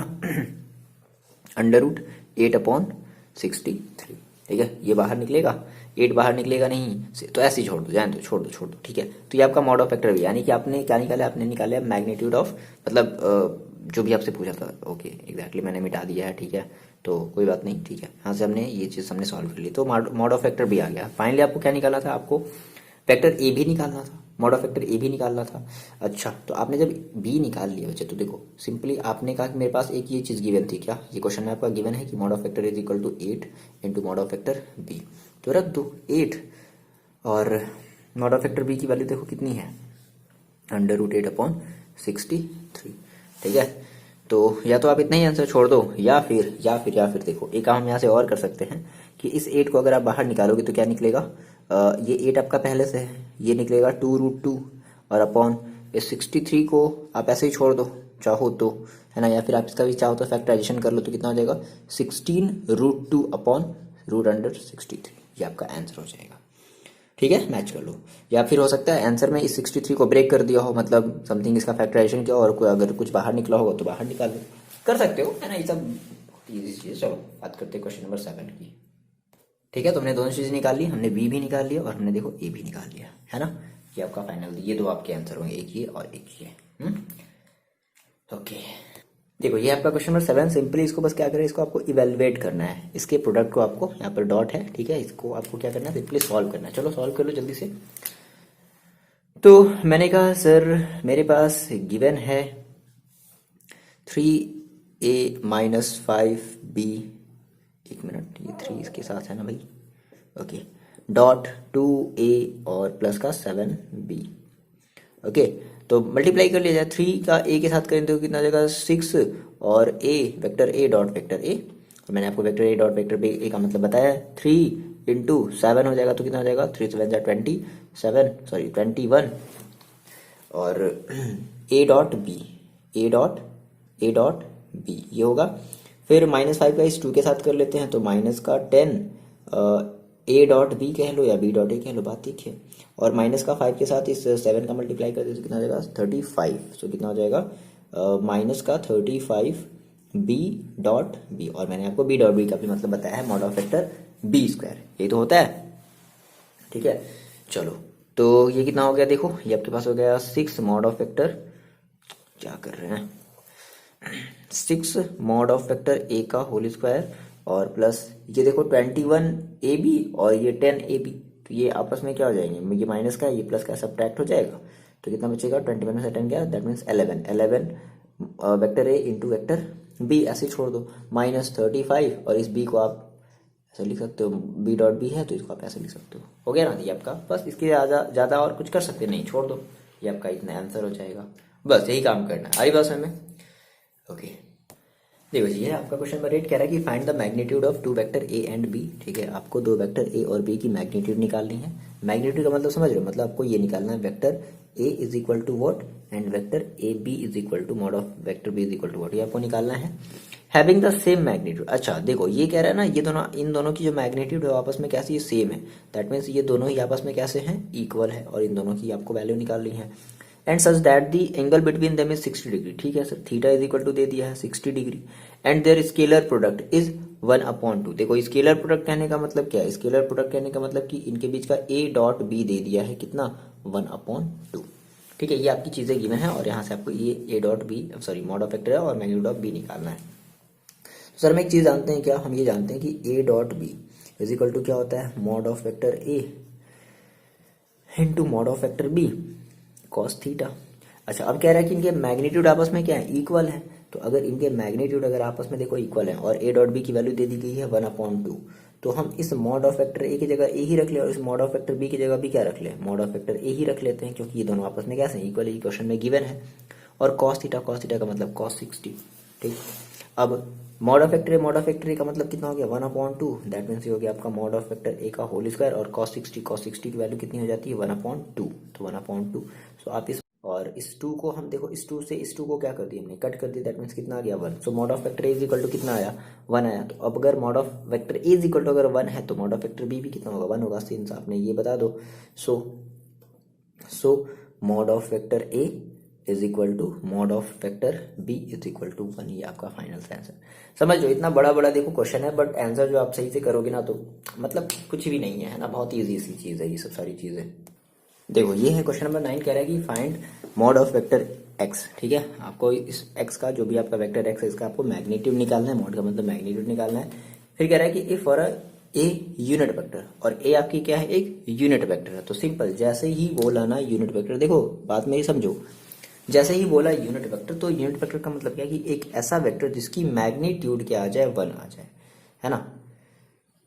अंडर रूट 8/63, ठीक है। ये बाहर निकलेगा, 8 बाहर निकलेगा नहीं, तो ऐसे ही छोड़ दो, जान दो, छोड़ दो, ठीक है। तो ये आपका मॉड ऑफ वेक्टर भी, यानी कि आपने क्या निकाला, आपने निकाला मैग्नीट्यूड ऑफ, मतलब जो भी आपसे पूछा था, ओके एग्जैक्टली मैंने मिटा दिया है, ठीक है। तो कोई बात नहीं, ठीक है, यहाँ से हमने ये चीज़ हमने सॉल्व कर ली। तो मॉड ऑफ वेक्टर भी आ गया। फाइनली आपको क्या निकालना था, आपको वेक्टर ए भी निकालना था, मॉड ऑफ वेक्टर ए भी निकालना था। अच्छा, तो आपने जब बी निकाल लिया बच्चे, तो देखो सिंपली आपने कहा कि मेरे पास एक ये चीज़ गिवन थी, क्या ये क्वेश्चन में आपका गिवन है कि mod of vector is equal to 8 into mod of vector B. तो रख दो 8, और मॉड ऑफ वेक्टर बी की वैल्यू देखो कितनी है, अंडर रूट 8/63, ठीक है। तो या तो आप इतना ही आंसर छोड़ दो, या फिर देखो एक काम हम यहाँ से और कर सकते हैं कि इस 8 को अगर आप बाहर निकालोगे तो क्या निकलेगा, ये 8 आपका पहले से है, ये निकलेगा 2√2, और अपॉन इस 63 को आप ऐसे ही छोड़ दो चाहो तो, है ना। या फिर आप इसका भी चाहो तो फैक्टराइजेशन कर लो, तो कितना हो जाएगा 16√2 अपॉन रूट अंडर 63। ये आपका आंसर हो जाएगा, ठीक है, मैच कर लो। या फिर हो सकता है आंसर में इस 63 को ब्रेक कर दिया हो, मतलब समथिंग इसका फैक्टराइजेशन किया, और कोई अगर कुछ बाहर निकला होगा तो बाहर निकाल लो, कर सकते हो, है ना। ये सब इजी चीज़। चलो बात करते हैं क्वेश्चन नंबर 7 की, ठीक है। तो हमने दोनों चीज़ें निकाल ली, हमने बी भी निकाल लिया और हमने देखो ए भी निकाल लिया, है ना। ये आपका फाइनल, ये दो आपके आंसर होंगे, एक ये और एक ये। ओके, देखो ये आपका क्वेश्चन नंबर 7। सिंपली इसको बस क्या करें, इसको आपको इवेलुएट करना है, इसके प्रोडक्ट को आपको, यहाँ पर डॉट है, ठीक है, इसको आपको क्या करना है, सिंपली सॉल्व करना है। चलो सॉल्व कर लो जल्दी से। तो मैंने कहा सर मेरे पास गिवन है 3a माइनस 5b, एक मिनट, ये 3 इसके साथ है ना भाई, ओके, डॉट 2a और प्लस का 7b, ओके। तो मल्टीप्लाई कर लिया जाए, 3 का a के साथ करें तो कितना आ जाएगा 6, और a vector a dot vector a, और मैंने आपको vector a dot vector a का मतलब बताया, 3 इंटू 7 हो जाएगा, तो कितना हो जाएगा 3 7 27, सॉरी 21, और a डॉट b ये होगा। फिर -5 का इस 2 के साथ कर लेते हैं, तो माइनस का 10 a डॉट b कह लो या b डॉट a कह लो, बात ठीक है। और माइनस का 5 के साथ इस 7 का मल्टीप्लाई कर दे तो कितना हो जाएगा 35। सो कितना हो जाएगा माइनस का 35 b डॉट b, और मैंने आपको b डॉट b का भी मतलब बताया है, mod of vector b square, ये तो होता है, ठीक है। चलो तो ये कितना हो गया, देखो ये आपके पास हो गया 6 मॉड ऑफ वेक्टर, क्या कर रहे हैं, 6 मॉड ऑफ वेक्टर a का होल स्क्वायर और प्लस ये देखो 21 AB और ये 10 AB, तो ये आपस में क्या हो जाएंगे, ये माइनस का ये प्लस का सब्ट्रैक्ट हो जाएगा, तो कितना बचेगा 21 में से 10 गया, that means 11 vector A into vector B, ऐसे ही छोड़ दो, -35 और इस बी को आप ऐसे लिख सकते हो, बी डॉट बी है तो इसको आप ऐसे लिख सकते हो गया ना, ये आपका बस, इसके ज़्यादा और कुछ कर सकते नहीं, छोड़ दो, ये आपका इतना आंसर हो जाएगा, बस यही काम करना है। आ रही बात समझ में? ओके, देखो जी, ये आपका क्वेश्चन नंबर 8 कह रहा है कि find the magnitude of two vector A and B. ठीक है, आपको दो वेक्टर ए और बी की मैग्नीट्यूड निकालनी है। मैग्नीट्यूड का मतलब समझ रहे हो, मतलब आपको ये निकालना है vector A is equal to what and vector A B is equal to mod of vector B is equal to what, ये आपको निकालना है हैविंग द सेम मैग्नीट्यूड। अच्छा देखो, ये कह रहा है ना, ये दोनों, इन दोनों की जो मैग्नीट्यूड है आपस में कैसी है, सेम है, दैट मीन्स ये दोनों ही आपस में कैसे हैं, इक्वल है, और इन दोनों की आपको वैल्यू निकालनी है। And such that the angle between them is 60 degree. ठीक है sir, theta is equal to दे दिया है 60 degree, and their scalar product is 1/2। देखो स्केलर प्रोडक्ट कहने का मतलब क्या है, स्केलर प्रोडक्ट कहने का मतलब कि इनके बीच का ए डॉट बी दे दिया है कितना, 1/2। ठीक है, ये आपकी चीजें गिवन है, और यहाँ से आपको ये A dot B, sorry mod of vector है और मैग्नीट्यूड ऑफ बी निकालना है। तो सर हम एक चीज जानते हैं, क्या हम ये जानते हैं कि A dot B is equal to क्या होता है, mod of vector A into mod of vector B cos theta. अच्छा, अब कह रहा है कि इनके मैग्नीट्यूड आपस में क्या है, इक्वल है, तो अगर इनके मैग्नीट्यूड अगर आपस में देखो इक्वल है और ए डॉट बी की वैल्यू दे दी गई है 1/2, तो हम इस मॉड ऑफ वेक्टर ए की जगह ए ही रख ले और इस मॉड ऑफ वेक्टर बी की जगह भी क्या रख ले, मॉड ऑफ वेक्टर ए ही रख लेते हैं, क्योंकि ये दोनों आपस में कैसे इक्वल है, क्वेश्चन में गिवन है। और कॉस थीटा का मतलब कॉस 60। ठीक, अब मॉड ऑफ वेक्टर ए का मतलब कितना हो गया, 1/2, दैट मीन्स ये हो गया आपका मॉड ऑफ वेक्टर ए का होल स्क्वायर, और कॉस 60 की वैल्यू कितनी हो जाती है, 1/2, तो 1/2। सो आप इस, और इस 2 को हम देखो, इस 2 से इस 2 को क्या कर दिया हमने, कट कर दिया, दैट मीन्स कितना आ गया 1। So mod of vector A is equal to कितना आया, 1 आया। तो अब अगर mod of vector A is equal to अगर 1 है तो मॉड ऑफ वेक्टर बी भी कितना होगा, 1 होगा, सिंस आपने ये बता दो। So mod of vector A is equal to mod of vector B is equal to 1, ये आपका फाइनल आंसर। समझ लो, इतना बड़ा बड़ा देखो क्वेश्चन है, बट आंसर जो आप सही से करोगे ना तो मतलब कुछ भी नहीं है ना, बहुत ईजी सी चीज है ये सब सारी चीजें। देखो ये है क्वेश्चन नंबर 9, कह रहा है कि find mod of vector x. ठीक है, आपको इस एक्स का, जो भी आपका वेक्टर एक्स है, इसका आपको मैग्नीट्यूड निकालना है, मॉड का मतलब मैग्नीट्यूड निकालना है। फिर कह रहा है कि if for a unit vector, और ए आपकी क्या है, एक यूनिट वेक्टर है, तो सिंपल जैसे ही बोला ना यूनिट वेक्टर, देखो बात मेरी समझो, जैसे ही बोला यूनिट वेक्टर, तो यूनिट वेक्टर का मतलब क्या है कि एक ऐसा वेक्टर जिसकी मैग्नीट्यूड क्या आ जाए, 1 आ जाए, है ना।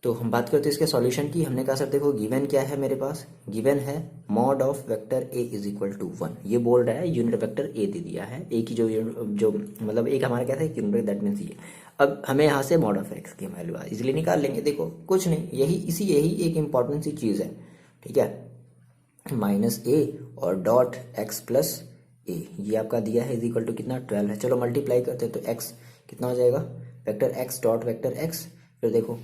तो हम बात करते हैं इसके सॉल्यूशन की। हमने कहा सर देखो गिवन क्या है मेरे पास, गिवन है mod of vector A is equal to 1, ये बोल रहा है यूनिट वेक्टर ए दे दिया है, ए की जो मतलब एक हमारा क्या था, यूनिट वेक्टर, दैट मीन्स ये। अब हमें यहाँ से मॉड ऑफ एक्स की वैल्यू इजिली निकाल लेंगे। देखो कुछ नहीं, यही एक इंपॉर्टेंट सी चीज़ है, ठीक है, -a और डॉट एक्स प्लस ए, ये आपका दिया है इज इक्वल टू कितना, 12 है। चलो मल्टीप्लाई करते हैं, तो एक्स कितना हो जाएगा, vector x dot vector x, फिर देखो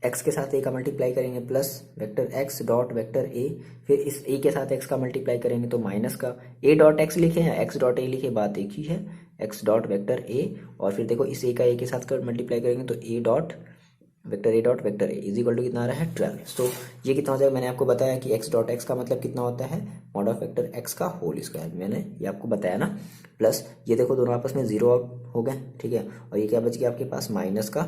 एक्स के साथ ए का मल्टीप्लाई करेंगे plus vector x dot vector A, फिर इस ए के साथ एक्स का मल्टीप्लाई करेंगे तो माइनस का ए डॉट एक्स लिखे हैं, एक्स डॉट ए लिखे, बात एक ही है, एक्स डॉट वेक्टर ए, और फिर देखो इस ए का ए के साथ मल्टीप्लाई करेंगे तो A dot vector A is equal to कितना आ रहा है, 12। सो ये कितना हो जाएगा, मैंने आपको बताया कि एक्स डॉट एक्स का मतलब कितना होता है, मॉड ऑफ वेक्टर एक्स का होल स्क्वायर, मैंने ये आपको बताया ना। प्लस ये देखो दोनों आपस में 0 हो गए, ठीक है, और ये क्या बच गया आपके पास, माइनस का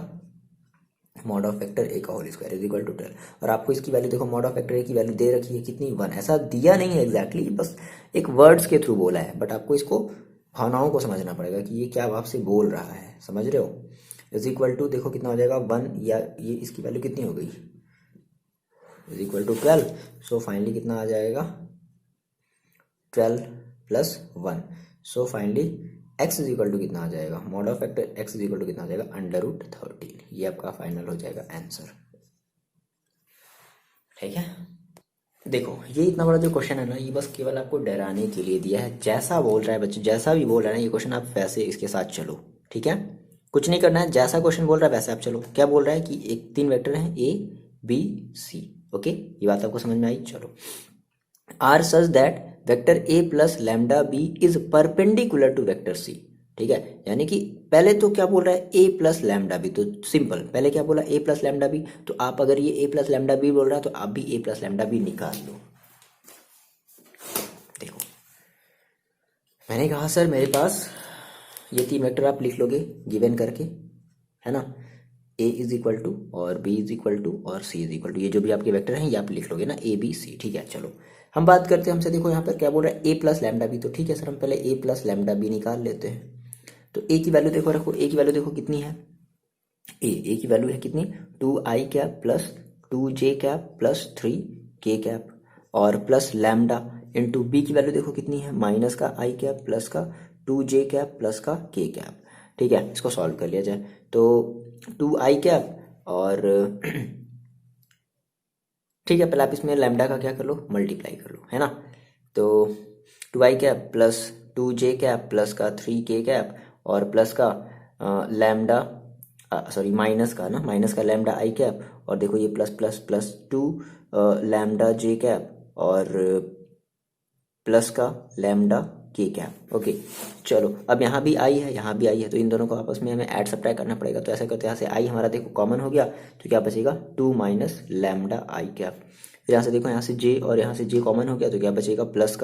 मॉड ऑफ वेक्टर ए का whole square is equal to 12। और आपको इसकी वैल्यू देखो, मॉड ऑफ वेक्टर ए की वैल्यू दे रखी है कितनी, 1, ऐसा दिया नहीं है एग्जैक्टली, बस एक वर्ड्स के थ्रू बोला है, बट आपको इसको भावनाओं को समझना पड़ेगा कि ये क्या आपसे बोल रहा है, समझ रहे हो। इज इक्वल टू देखो कितना हो जाएगा 1, या ये इसकी वैल्यू कितनी हो गई, is equal to 12। So finally कितना आ जाएगा, 12 plus 1। So finally x is equal to कितना आ जाएगा, mod of vector x is equal to कितना आ जाएगा, √13। ये आपका फाइनल हो जाएगा आंसर, ठीक है। देखो ये इतना बड़ा जो क्वेश्चन है ना, ये बस केवल आपको डराने के लिए दिया है, जैसा बोल रहा है बच्चे, जैसा भी बोल रहा है ना ये क्वेश्चन, आप वैसे इसके साथ चलो, ठीक है, कुछ नहीं करना है, जैसा क्वेश्चन बोल रहा है वैसे आप चलो। क्या बोल रहा है कि एक 3 वेक्टर हैं A B C, ओके, ये बात आपको समझ में आई। चलो, are such that vector A plus lambda B is perpendicular to vector C, ठीक है, यानी कि पहले तो क्या बोल रहा है, ए प्लस लैम्डा बी, तो सिंपल पहले क्या बोला, ए प्लस लैम्डा बी, तो आप अगर ये ए प्लस लैम्डा बी बोल रहा है तो आप भी ए प्लस लैम्डा बी निकाल लो। देखो मैंने कहा सर मेरे पास ये 3 वेक्टर आप लिख लोगे गिवन करके, है ना, ए इज इक्वल टू और बी इज इक्वल टू और सी इज इक्वल टू, ये जो भी आपके वेक्टर हैं ये आप लिख लोगे ना, ए बी सी। ठीक है, चलो हम बात करते हैं। हमसे देखो यहाँ पर क्या बोल रहा है, ए प्लस लैम्डा बी। तो ठीक है सर, हम पहले ए प्लस लैम्डा बी निकाल लेते हैं। तो ए की वैल्यू देखो, रखो ए की वैल्यू देखो कितनी है, ए की वैल्यू है कितनी, 2i cap plus 2j cap plus 3k cap और प्लस लैम्डा इंटू बी की वैल्यू देखो कितनी है, माइनस का i कैप प्लस का 2j कैप प्लस का k कैप। ठीक है, इसको सॉल्व कर लिया जाए तो 2i कैप और ठीक है, पहले आप इसमें लैम्डा का क्या कर लो, मल्टीप्लाई कर लो, है ना। तो 2i cap plus 2j cap plus का 3k कैप और प्लस का लैम्डा, सॉरी माइनस का ना, माइनस का लैम्डा i कैप और देखो ये plus plus plus 2 lambda j cap और प्लस का लैम्डा k कैप। ओके, चलो अब यहाँ भी आई है, यहाँ भी आई है, तो इन दोनों को आपस में हमें ऐड सब्ट्रैक्ट करना पड़ेगा। तो ऐसा करते हैं, यहाँ से आई हमारा देखो कॉमन हो गया, तो क्या बचेगा 2 माइनस लैम्डा i कैप। फिर यहाँ से देखो, यहाँ से j और यहाँ से j कॉमन हो गया, तो क्या बचेगा प्लस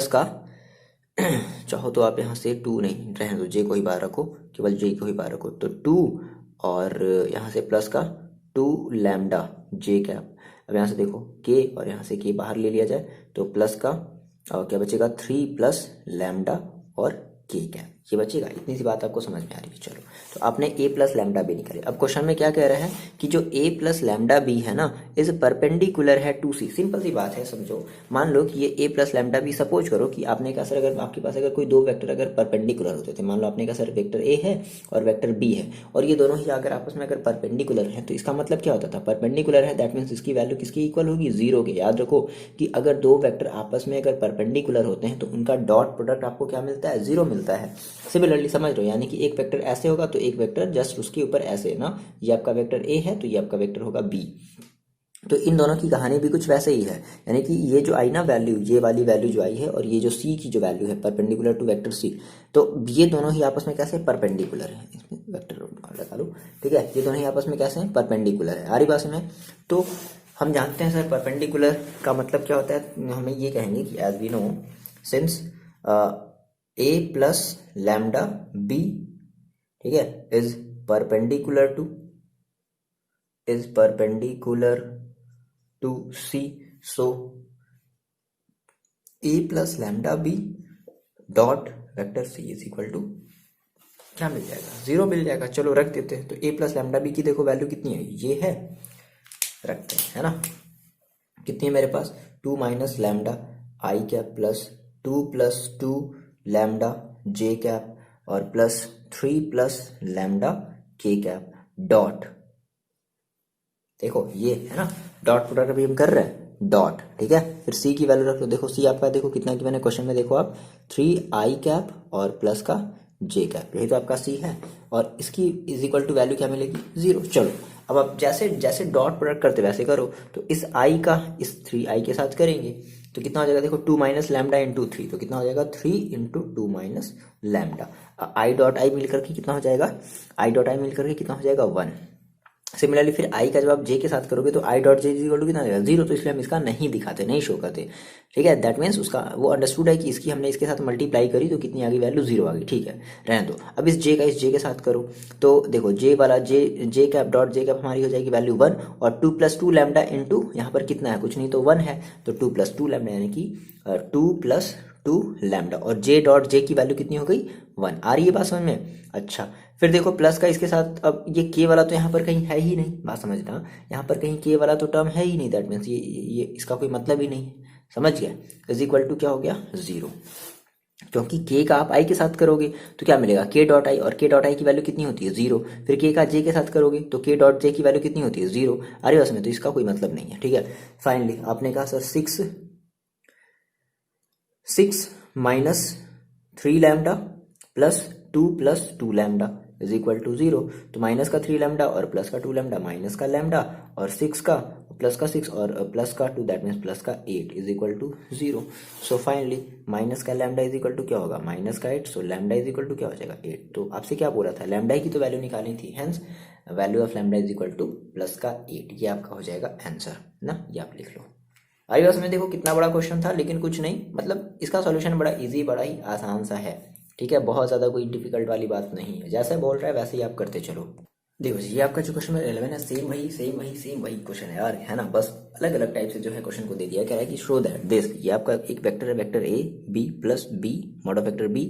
का चाहो तो आप यहाँ से 2 नहीं रहने दो, j को ही बाहर रखो, केवल j को ही बाहर रखो, तो 2 और यहाँ से प्लस का 2 लैम्डा j कैप। अब यहाँ से देखो k और यहाँ से k बाहर ले लिया जाए, तो प्लस का और क्या बचेगा 3 प्लस लैम्डा और k कैप, ये बचेगा। इतनी सी बात आपको समझ में आ रही है। चलो, तो आपने a प्लस लैम्डा बी निकाले। अब क्वेश्चन में क्या कह रहा है कि जो a प्लस लैम्डा बी है ना, इज परपेंडिकुलर है टू सी। सिंपल सी बात है, समझो। मान लो कि ये a plus lambda B, suppose करो कि आपने कहा सर अगर आपके पास अगर कोई दो वेक्टर अगर परपेंडिकुलर होते थे, मान लो आपने कहा सर वेक्टर a है और वेक्टर b है, और ये दोनों ही अगर आपस में अगर परपेंडिकुलर है, तो इसका मतलब क्या होता था, परपेंडिकुलर है दैट मीन्स इसकी वैल्यू किसकी इक्वल होगी, 0 के। याद रखो कि अगर दो वेक्टर आपस में अगर परपेंडिकुलर होते हैं तो उनका डॉट प्रोडक्ट आपको क्या मिलता है, 0 मिलता है। सिमिलरली समझ लो, यानी कि एक वेक्टर ऐसे होगा तो एक वेक्टर जस्ट उसके ऊपर ऐसे ना, ये आपका वेक्टर ए है तो ये आपका वेक्टर होगा बी। तो इन दोनों की कहानी भी कुछ वैसे ही है, यानी कि ये जो आई ना वैल्यू, ये वाली वैल्यू जो आई है और ये जो सी की जो वैल्यू है परपेंडिकुलर टू वेक्टर सी, तो ये दोनों ही आपस में कैसे परपेंडिकुलर है। इसमें वेक्टर लगा लो, ठीक है, ये दोनों ही आपस में कैसे हैं, परपेंडिकुलर है। आ रही बात में, तो हम जानते हैं सर परपेंडिकुलर का मतलब क्या होता है, हमें ये कहेंगे कि as we know since A plus lambda B, ठीक है, is perpendicular to C, so A plus lambda B dot vector C is equal to क्या मिल जाएगा, 0 मिल जाएगा। चलो रख देते हैं। तो ए प्लस लैम्डा बी की देखो वैल्यू कितनी है, ये है, रखते हैं, है ना। कितनी है मेरे पास, 2 माइनस लैम्डा आई कैप प्लस 2 प्लस 2 लैम्डा जे कैप और प्लस 3 प्लस लैम्डा के कैप डॉट, देखो ये है ना, डॉट प्रोडक्ट अभी हम कर रहे हैं, डॉट, ठीक है। फिर सी की वैल्यू रख लो, देखो सी आपका देखो कितना की मैंने क्वेश्चन में देखो आप 3i कैप और प्लस का जे कैप, यही तो आपका सी है, और इसकी इज इक्वल टू वैल्यू क्या मिलेगी, 0। चलो अब आप जैसे जैसे डॉट प्रोडक्ट करते वैसे करो, तो इस i का इस 3i के साथ करेंगे तो कितना हो जाएगा, देखो 2 माइनस लैम्डा इंटू 3, तो कितना हो जाएगा 3 into 2 minus lambda. I dot I मिलकर के कितना हो जाएगा, आई डॉट आई मिलकर के कितना हो जाएगा 1। सिमिलरली फिर आई का जब आप जे के साथ करोगे तो I dot J equal to कितना आएगा, 0। तो इसलिए हम इसका नहीं दिखाते, नहीं शो करते, ठीक है। दैट मीन्स उसका वो अंडरस्टूड है कि इसकी हमने इसके साथ मल्टीप्लाई करी तो कितनी आ गई वैल्यू, 0 आ गई, ठीक है, रहने दो। अब इस जे का इस जे के साथ करो, तो देखो जे वाला जे कैप डॉट जे कैप हमारी हो जाएगी वैल्यू 1, और 2 प्लस 2 लैम्डा इंटू यहाँ पर कितना है, कुछ नहीं तो 1 है, तो 2 प्लस 2 लैम्डा यानी कि 2 प्लस 2 लैम्डा, और जे डॉट जे की वैल्यू कितनी हो गई 1। आ रही है बात समझ में। अच्छा, फिर देखो प्लस का इसके साथ, अब ये के वाला तो यहाँ पर कहीं है ही नहीं, बात समझना, यहाँ पर कहीं के वाला तो टर्म है ही नहीं, दैट मीन्स ये इसका कोई मतलब ही नहीं है, समझ गया। इज इक्वल टू क्या हो गया 0, क्योंकि के का आप आई के साथ करोगे तो क्या मिलेगा के डॉट आई, और के डॉट आई की वैल्यू कितनी होती है 0। फिर के का जे के साथ करोगे तो के डॉट जे की वैल्यू कितनी होती है 0। अरे उसमें तो इसका कोई मतलब नहीं है, ठीक है। फाइनली आपने कहा sir 6 minus 3 lambda plus 2 lambda is equal to 0। तो माइनस का 3 लैम्डा और प्लस का 2 लैम्डा, माइनस का लैम्डा और 6 का प्लस का 6 और प्लस का 2 दैट मीन्स प्लस का 8 is equal to 0। So finally minus का लैम्डा इज इक्वल टू क्या होगा, माइनस का 8, so lambda is equal to क्या हो जाएगा 8। तो आपसे क्या बोला था, लैम्डा की तो वैल्यू निकालनी थी, hence value of lambda is equal two plus का 8, ये आपका हो जाएगा आंसर ना, ये आप लिख लो। आई बस में देखो कितना बड़ा क्वेश्चन था, लेकिन कुछ नहीं, मतलब इसका सॉल्यूशन बड़ा इजी, बड़ा ही आसान सा है, ठीक है, बहुत ज़्यादा कोई डिफिकल्ट वाली बात नहीं है, जैसे बोल रहा है वैसे ही आप करते चलो। देखो जी, ये आपका जो क्वेश्चन नंबर 11 है, सेम वही क्वेश्चन है यार, है ना, बस अलग अलग टाइप से जो है क्वेश्चन को दे दिया। कह रहा है कि शो दैट दिस, ये आपका एक वेक्टर है, vector A B plus B mod of vector B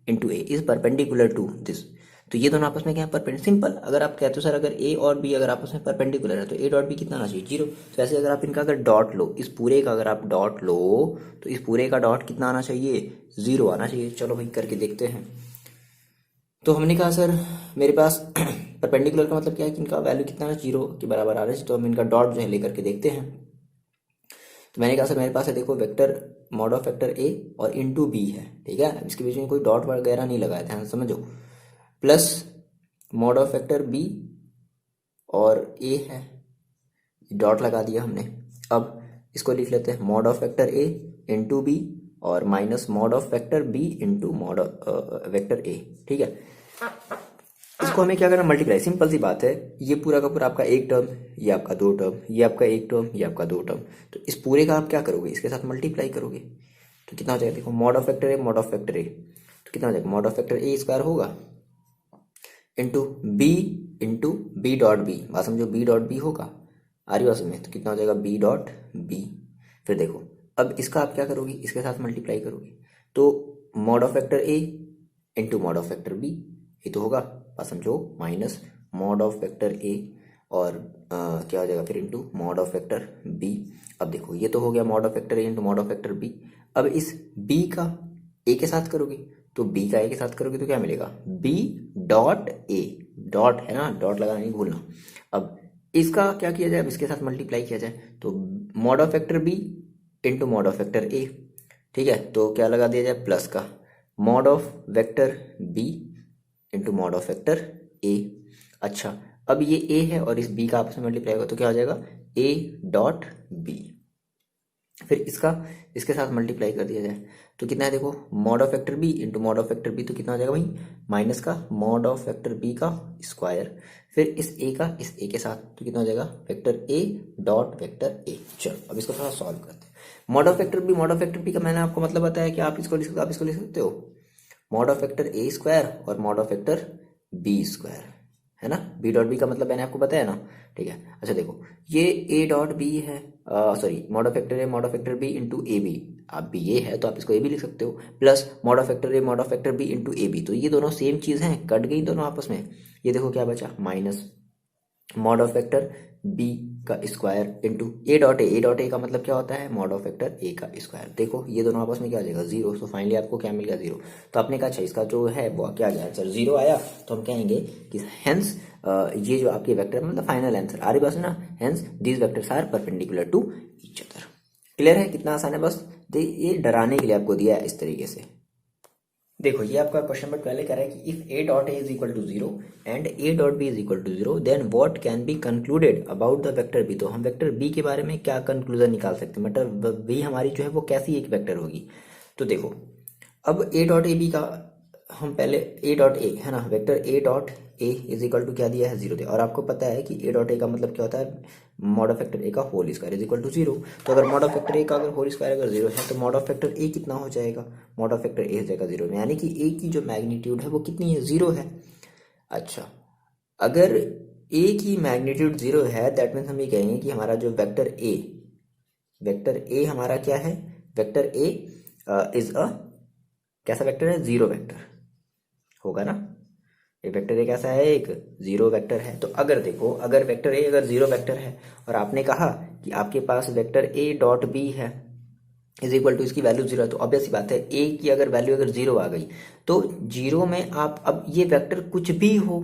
into A is perpendicular to this. तो ये दोनों आपस में क्या है, परपेंडिकुलर। सिंपल, अगर आप कहते हो सर अगर ए और बी अगर आपस में परपेंडिकुलर है तो ए डॉट बी कितना आना चाहिए, 0। तो ऐसे अगर आप इनका अगर डॉट लो, इस पूरे का अगर आप डॉट लो तो इस पूरे का डॉट कितना आना चाहिए, 0 आना चाहिए। चलो भाई करके देखते हैं। तो हमने कहा सर मेरे पास परपेंडिकुलर का मतलब क्या है कि इनका वैल्यू कितना है, 0 के बराबर आ रहा है। तो हम इनका डॉट जो है लेकर के देखते हैं। तो मैंने कहा सर मेरे पास है, देखो vector mod of vector A और इंटू बी है, ठीक है, अब इसके बीच में कोई डॉट वगैरह नहीं लगाया, ध्यान से समझो, plus mod of vector B और ए है, डॉट लगा दिया हमने। अब इसको लिख लेते हैं mod of vector A into B और minus mod of vector B into mod of vector A, ठीक है। इसको हमें क्या करना, मल्टीप्लाई, सिंपल सी बात है। ये पूरा का पूरा आपका एक टर्म, ये आपका दो टर्म, ये आपका एक टर्म, ये आपका दो टर्म। तो इस पूरे का आप क्या करोगे, इसके साथ मल्टीप्लाई करोगे तो कितना हो जाएगा, देखो mod of vector A mod of vector ए, तो कितना हो जाएगा, mod of vector A square होगा इंटू बी डॉट बी, बात समझो, बी डॉट बी होगा, आ रही बात में, तो कितना हो जाएगा बी डॉट बी। फिर देखो अब इसका आप क्या करोगे, इसके साथ मल्टीप्लाई करोगे तो mod of vector A into mod of vector B, ये तो होगा, बात समझो, minus mod of vector A और क्या हो जाएगा फिर into mod of vector B. अब देखो ये तो हो गया mod of vector A into mod of vector B. अब इस बी का ए के साथ करोगे तो बी का ए के साथ करोगे तो क्या मिलेगा, बी डॉट ए, डॉट है ना, डॉट लगाना नहीं भूलना। अब इसका क्या किया जाए, अब इसके साथ मल्टीप्लाई किया जाए तो mod of vector B into mod of vector A, ठीक है, तो क्या लगा दिया जाए, प्लस का mod of vector B into mod of vector A. अच्छा, अब ये ए है और इस बी का आपस में मल्टीप्लाई होगा तो क्या हो जाएगा, ए डॉट बी। फिर इसका इसके साथ मल्टीप्लाई कर दिया जाए तो कितना है, देखो mod of vector B into mod of vector B, तो कितना हो जाएगा भाई, माइनस का मॉड ऑफ वेक्टर बी का स्क्वायर, फिर इस ए का इस ए के साथ, तो कितना हो जाएगा, vector A dot vector A. चलो अब इसको थोड़ा सॉल्व करते हैं। Mod of vector B mod of vector B का मैंने आपको मतलब बताया कि आप इसको लिख सकते हो mod of vector A square और mod of vector B square, है ना, बी डॉट बी का मतलब मैंने आपको बताया ना, ठीक है। अच्छा देखो ये ए डॉट बी है, sorry mod of vector A mod of vector B into A B, आप बी ए है तो आप इसको ए भी लिख सकते हो, plus mod of vector A mod of vector B into A B, तो ये दोनों सेम चीज़ हैं, कट गई दोनों आपस में। ये देखो क्या बचा, minus mod of vector B का square into A dot A का मतलब क्या होता है, मॉड ऑफ वेक्टर ए का स्क्वायर। देखो ये दोनों आपस में क्या आ जाएगा, 0। तो फाइनली आपको क्या मिल गया, 0। तो आपने कहा अच्छा इसका जो है वो क्या आ गया आंसर, 0 आया, तो हम कहेंगे कि हेंस ये जो आपके वेक्टर मतलब फाइनल आंसर आ रही बस ना, hence these vectors are perpendicular to each other. Clear है, कितना आसान है, बस ये डराने के लिए आपको दिया है इस तरीके से। देखो ये आपका क्वेश्चन नंबर 12 कह रहा है कि if A dot A is equal to 0 and A dot B is equal to 0 then what can be concluded about the vector B. तो हम वेक्टर बी के बारे में क्या कंक्लूजन निकाल सकते हैं, मतलब बी हमारी जो है वो कैसी एक वेक्टर होगी। तो देखो अब ए डॉट ए बी का हम पहले ए डॉट ए है ना, vector A dot A is equal to क्या दिया है, 0 दिया, और आपको पता है कि ए डॉट ए का मतलब क्या होता है, मॉड ऑफ वेक्टर ए का whole square is equal to 0। तो अगर मॉड ऑफ वेक्टर ए का अगर होल स्क्वायर अगर 0 है तो मॉड ऑफ वेक्टर ए कितना हो जाएगा, मॉड ऑफ वेक्टर ए हो जाएगा 0, यानी कि ए की जो मैग्नीट्यूड है वो कितनी है, 0 है। अच्छा अगर ए की मैग्नीट्यूड 0 है दैट मीन्स हम ये कहेंगे कि हमारा जो वेक्टर ए हमारा क्या है, वेक्टर ए इज अ कैसा वेक्टर है, 0 वेक्टर होगा ना। ये वेक्टर ए कैसा है, एक 0 वेक्टर है। तो अगर देखो अगर वेक्टर ए अगर 0 वेक्टर है और आपने कहा कि आपके पास वेक्टर ए डॉट बी है इज इक्वल टू इसकी वैल्यू 0 है, तो ऑब्वियस सी बात है ए की अगर वैल्यू अगर 0 आ गई तो 0 में आप अब ये वेक्टर कुछ भी हो,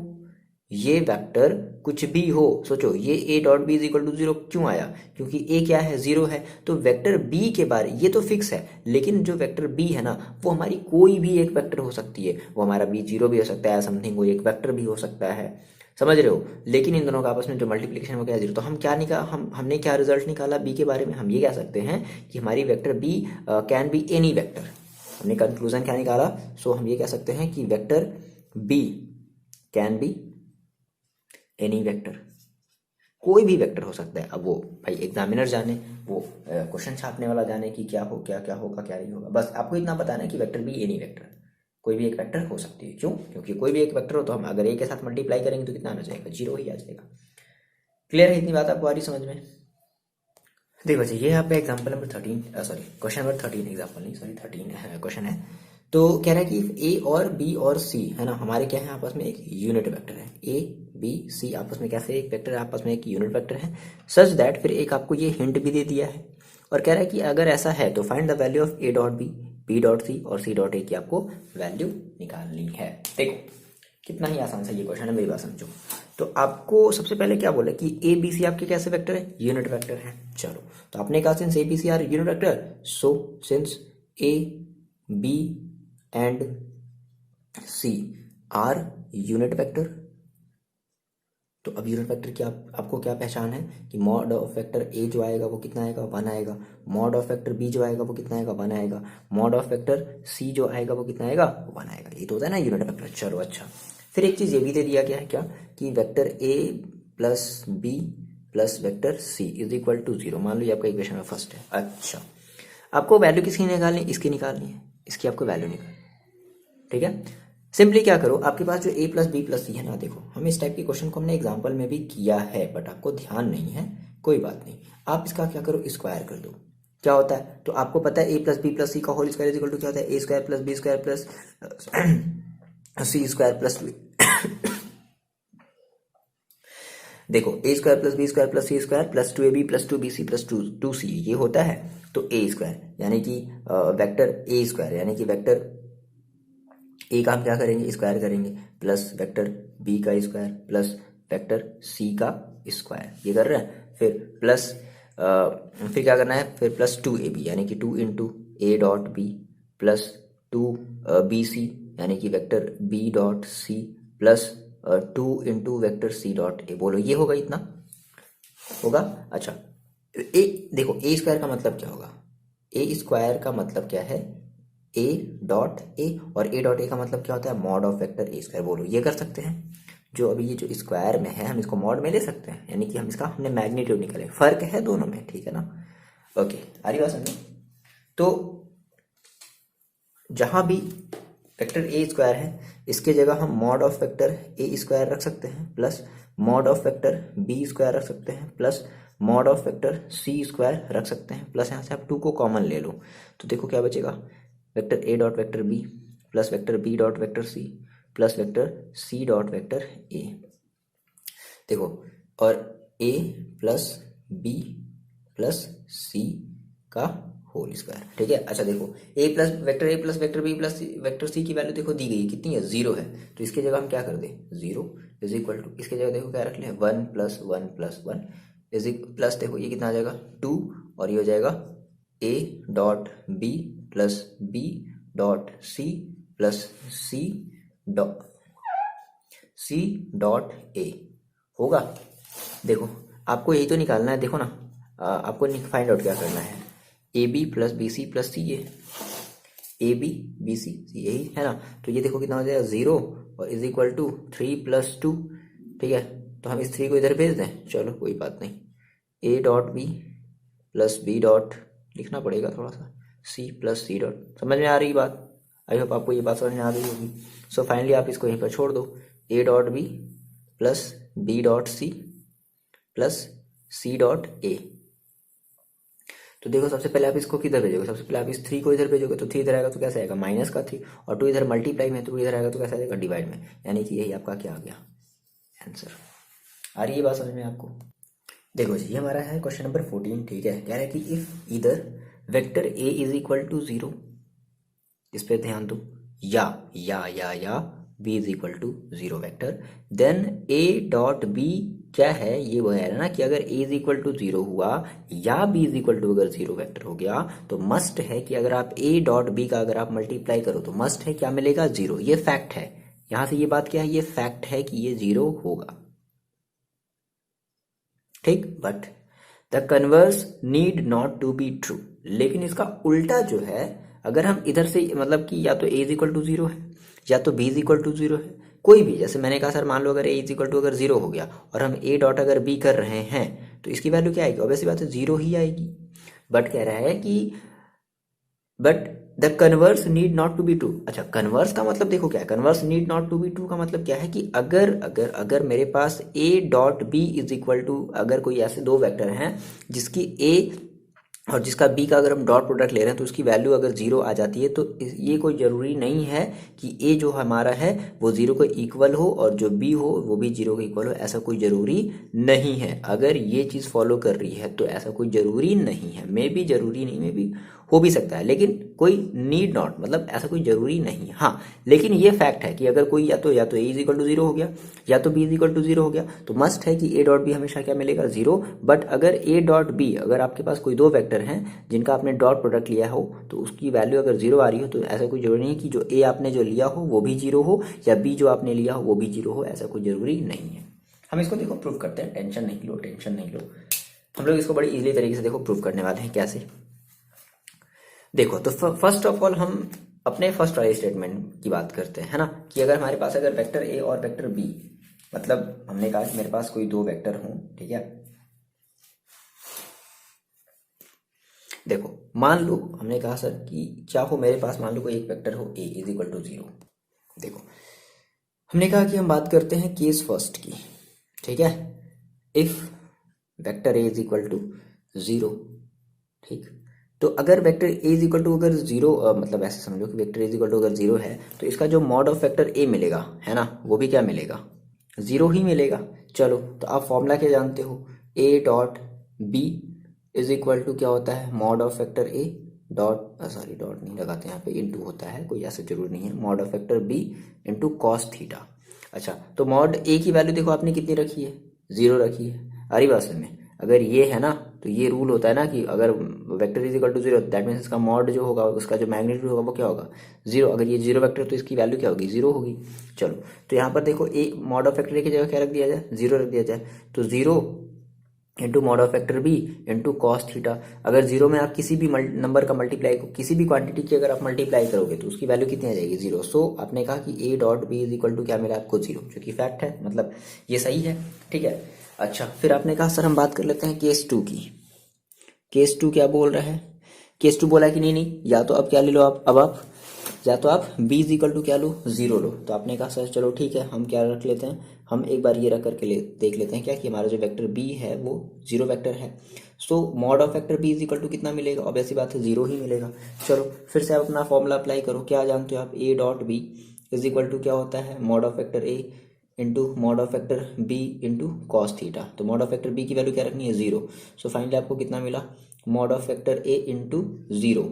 ये वेक्टर कुछ भी हो, सोचो ये A dot B is equal to 0 क्यों आया, क्योंकि ए क्या है, 0 है। तो वेक्टर बी के बारे ये तो फिक्स है, लेकिन जो वेक्टर बी है ना वो हमारी कोई भी एक वेक्टर हो सकती है, वो हमारा बी 0 भी हो सकता है, समथिंग वो एक वेक्टर भी हो सकता है, समझ रहे हो। लेकिन इन दोनों का आपस में जो मल्टीप्लिकेशन हो गया 0, तो हम क्या निकाला, हमने क्या रिजल्ट निकाला बी के बारे में, हम ये कह सकते हैं कि हमारी vector B can be any vector. हमने कंक्लूजन क्या निकाला, सो हम ये कह सकते हैं कि vector B can be any vector, कोई भी वेक्टर हो सकता है। अब वो भाई एग्जामिनर जाने, वो क्वेश्चन छापने वाला जाने कि क्या हो क्या क्या होगा क्या नहीं होगा, बस आपको इतना बताना है कि वेक्टर बी एनी वेक्टर, कोई भी एक वेक्टर हो सकती है। क्यों? क्योंकि कोई भी एक वेक्टर हो तो हम अगर ए के साथ मल्टीप्लाई करेंगे तो कितना आना जाएगा, 0 ही आ जाएगा। क्लियर है? इतनी बात आपको आ रही समझ में? देखो जी, ये आपका example number 13, sorry question number 13, example नहीं सॉरी 13 क्वेश्चन है। तो कह रहा है कि ए और बी और सी है ना हमारे क्या है, आपस में एक यूनिट वेक्टर है। ए बी सी आपस में कैसे एक वेक्टर है, आपस में एक यूनिट वेक्टर है। सच दैट, फिर एक आपको ये हिंट भी दे दिया है और कह रहा है कि अगर ऐसा है तो find the value of A dot B dot C और सी डॉट ए की आपको वैल्यू निकालनी है। देखो कितना ही आसान सा ये क्वेश्चन है, मेरी बात समझो। तो आपको सबसे पहले क्या बोला कि ए बी सी आपके कैसे वेक्टर है, यूनिट वेक्टर है। चलो, तो आपने कहा since A B C are unit vector, so since A B and C are unit vector, तो अब यूनिट वेक्टर की आपको क्या पहचान है कि मॉड ऑफ वेक्टर ए जो आएगा वो कितना आएगा, 1 आएगा। मॉड ऑफ वेक्टर बी जो आएगा वो कितना आएगा, 1 आएगा। मॉड ऑफ वेक्टर सी जो आएगा वो कितना आएगा, 1 आएगा। ये तो होता है ना यूनिट वेक्टर। चलो अच्छा, फिर एक चीज ये भी दे दिया गया है क्या कि vector A plus B plus vector C is equal to 0। मान लो ये आपका इक्वेशन में फर्स्ट है। अच्छा, आपको वैल्यू किसकी निकालनी है, इसकी निकालनी है, इसकी आपको वैल्यू निकालनी, ठीक है। सिंपली क्या करो, आपके पास जो ए प्लस बी प्लस सी है ना, देखो हम इस टाइप के क्वेश्चन को हमने एग्जाम्पल में भी किया है बट आपको ध्यान नहीं है, कोई बात नहीं। आप इसका क्या करो, स्क्वायर कर दो। क्या होता है, तो आपको पता है A plus B plus C का whole square is equal to क्या होता है, A square plus B square plus C square plus देखो A square plus B square plus C square plus 2ab plus 2bc plus 2c ये होता है। तो ए स्क्वायर यानी कि वेक्टर ए स्क्वायर यानी कि वेक्टर ए का हम क्या करेंगे, स्क्वायर करेंगे, प्लस वेक्टर बी का स्क्वायर प्लस वेक्टर सी का स्क्वायर, ये कर रहे हैं। फिर प्लस फिर क्या करना है, फिर प्लस 2ab यानी कि 2 into A dot B plus 2bc यानी कि vector B dot C plus 2 into vector C dot A. बोलो ये होगा, इतना होगा। अच्छा, ए देखो ए स्क्वायर का मतलब क्या होगा, ए स्क्वायर का मतलब क्या है, ए डॉट ए, और ए डॉट ए का मतलब क्या होता है, mod of vector A square. बोलो ये कर सकते हैं, जो अभी ये जो स्क्वायर में है हम इसको मॉड में ले सकते हैं, यानी कि हम इसका हमने मैग्नीट्यूड निकाले, फर्क है दोनों में, ठीक है ना। ओके, आ रही बात समझो। तो जहां भी वेक्टर ए स्क्वायर है इसके जगह हम mod of vector A square रख सकते हैं plus mod of vector B square रख सकते हैं plus mod of vector C square रख सकते हैं प्लस यहाँ से आप 2 को कॉमन ले लो, तो देखो क्या बचेगा, vector A dot vector B plus vector B dot vector C plus vector C dot vector A. देखो, और A plus B plus C का होल स्क्वायर, ठीक है। अच्छा देखो, A plus vector B plus vector C की वैल्यू देखो दी गई है, कितनी है, 0 है। तो इसकी जगह हम क्या कर दे, 0 इज इक्वल टू, इसके जगह देखो क्या रख लें, 1 प्लस 1 प्लस 1 इज प्लस, देखो ये कितना आ जाएगा 2, और ये हो जाएगा A dot B plus B dot C plus C dot A होगा। देखो आपको यही तो निकालना है, देखो ना, आपको फाइंड आउट क्या करना है, A B plus B C plus C, ये ए बी बी सी यही है ना। तो ये देखो कितना हो जाएगा, 0 और इज इक्वल टू 3 प्लस 2, ठीक है। तो हम इस 3 को इधर भेज दें, चलो कोई बात नहीं, A dot B plus B dot लिखना पड़ेगा थोड़ा सा, सी प्लस सी डॉट। समझ में आ रही बात? आई होप आपको ये बात समझ में आ गई होगी। सो फाइनली आप इसको यहीं पर छोड़ दो, A dot B plus B dot C plus C dot A. तो देखो सबसे पहले आप इसको किधर भेजोगे, सबसे पहले आप इस 3 को इधर भेजोगे, तो 3 इधर आएगा तो कैसे आएगा, माइनस का 3, और 2 इधर मल्टीप्लाई में, तो 2 इधर आएगा तो कैसे आएगा, डिवाइड में, यानी कि यही आपका क्या आ गया, आंसर। आ रही है बात समझ में आपको? देखो जी, ये हमारा है क्वेश्चन नंबर 14, ठीक है। कह रहा है कि इफ इधर vector A is equal to 0, इस पे ध्यान दो, या B is equal to 0 vector, then A dot B क्या है, ये वो है ना कि अगर ए इज इक्वल टू 0 हुआ या बी इज इक्वल टू अगर 0 वेक्टर हो गया, तो मस्ट है कि अगर आप ए डॉट बी का अगर आप मल्टीप्लाई करो तो मस्ट है क्या मिलेगा, 0। ये फैक्ट है, यहां से ये बात क्या है, ये फैक्ट है कि ये 0 होगा, ठीक। But the converse need not to be true, लेकिन इसका उल्टा जो है, अगर हम इधर से मतलब कि या तो ए इज इक्वल टू 0 है या तो बी इज इक्वल टू 0 है, कोई भी, जैसे मैंने कहा सर मान लो अगर ए इज इक्वल टू अगर 0 हो गया और हम ए डॉट अगर बी कर रहे हैं तो इसकी वैल्यू क्या आएगी, ऑब्वियसली बात है 0 ही आएगी। बट कह रहा है कि but the converse need not to be true. अच्छा, कन्वर्स का मतलब देखो क्या है, converse need not to be true का मतलब क्या है कि अगर अगर अगर मेरे पास a dot B is equal to, अगर कोई ऐसे दो वेक्टर हैं जिसकी a और जिसका बी का अगर हम डॉट प्रोडक्ट ले रहे हैं तो उसकी वैल्यू अगर जीरो आ जाती है, तो ये कोई ज़रूरी नहीं है कि ए जो हमारा है वो जीरो को इक्वल हो और जो बी हो वो भी जीरो को इक्वल हो, ऐसा कोई ज़रूरी नहीं है। अगर ये चीज़ फॉलो कर रही है तो ऐसा कोई ज़रूरी नहीं है, मे भी ज़रूरी नहीं, मे भी हो भी सकता है, लेकिन कोई नीड नॉट, मतलब ऐसा कोई ज़रूरी नहीं है। हाँ, लेकिन ये फैक्ट है कि अगर कोई या तो A is equal to zero हो गया या तो B is equal to zero हो गया, तो मस्ट है कि ए डॉट बी हमेशा क्या मिलेगा, जीरो। बट अगर ए डॉट बी, अगर आपके पास कोई दो वेक्टर हैं जिनका आपने डॉट प्रोडक्ट लिया हो तो उसकी वैल्यू अगर जीरो आ रही हो, तो ऐसा कोई जरूरी नहीं है कि जो ए आपने जो लिया हो वो भी जीरो हो या बी जो आपने लिया हो वो भी जीरो हो, ऐसा कोई जरूरी नहीं है। हम इसको देखो प्रूव करते हैं, टेंशन नहीं लो, टेंशन नहीं लो। हम लोग इसको बड़ी इजीली तरीके से देखो प्रूव करने वाले हैं। कैसे, देखो तो फर्स्ट ऑफ ऑल हम अपने फर्स्ट वाले स्टेटमेंट की बात करते हैं, है ना, कि अगर हमारे पास अगर वेक्टर ए और वेक्टर बी, मतलब हमने कहा कि मेरे पास कोई दो वेक्टर हों, ठीक है। देखो मान लो हमने कहा सर कि क्या हो, मेरे पास मान लो कोई एक वेक्टर हो ए इज इक्वल टू जीरो। देखो हमने कहा कि हम बात करते हैं केस फर्स्ट की, ठीक है। If vector A is equal to zero, ठीक, तो अगर vector A is equal to अगर जीरो, मतलब ऐसे समझो कि vector A is equal to अगर जीरो है तो इसका जो मॉड ऑफ वेक्टर ए मिलेगा, है ना, वो भी क्या मिलेगा, जीरो ही मिलेगा। चलो तो आप फॉर्मूला क्या जानते हो, A dot B is equal to क्या होता है, mod of vector A dot, sorry dot नहीं लगाते यहाँ पे, इनटू होता है, कोई ऐसा जरूर नहीं है, mod of vector B into cos theta. अच्छा, तो मॉड ए की वैल्यू देखो आपने कितनी रखी है, जीरो रखी है। अरे बात में अगर ये है ना, तो ये रूल होता है ना कि अगर vector is equal to zero, that means इसका मॉड जो होगा उसका जो मैग्नीट्यूड होगा वो क्या होगा, जीरो। अगर ये जीरो वेक्टर तो इसकी वैल्यू क्या होगी, जीरो होगी। चलो तो यहाँ पर देखो ए मॉड ऑफ वेक्टर की जगह क्या रख दिया जाए, जीरो रख दिया जाए, तो zero into mod of vector B into cos theta. अगर जीरो में आप किसी भी नंबर का मल्टीप्लाई, किसी भी क्वांटिटी की अगर आप मल्टीप्लाई करोगे तो उसकी वैल्यू कितनी आ जाएगी, जीरो। सो आपने कहा कि A dot B is equal to क्या मिला आपको, जीरो, जो कि फैक्ट है, मतलब ये सही है, ठीक है। अच्छा, फिर आपने कहा सर हम बात कर लेते हैं केस टू की। केस टू क्या बोल रहा है, केस टू बोला कि नहीं नहीं, या तो अब क्या ले लो आप, अब आप या तो आप b इज इक्वल टू क्या लो, जीरो लो। तो आपने कहा सर चलो ठीक है, हम क्या रख लेते हैं, हम एक बार ये रख करके देख लेते हैं क्या कि हमारा जो वेक्टर b है वो जीरो वेक्टर है। So mod of vector b is equal to कितना मिलेगा, ऑब्वियस सी बात है जीरो ही मिलेगा। चलो फिर से आप अपना फॉर्मूला अप्लाई करो, क्या जानते हो आप, a dot B is equal to क्या होता है, mod of vector a into mod of vector b into cos theta. तो मॉड ऑफ वेक्टर b की वैल्यू क्या रखनी है, जीरो। सो फाइनली आपको कितना मिला, mod of vector a into zero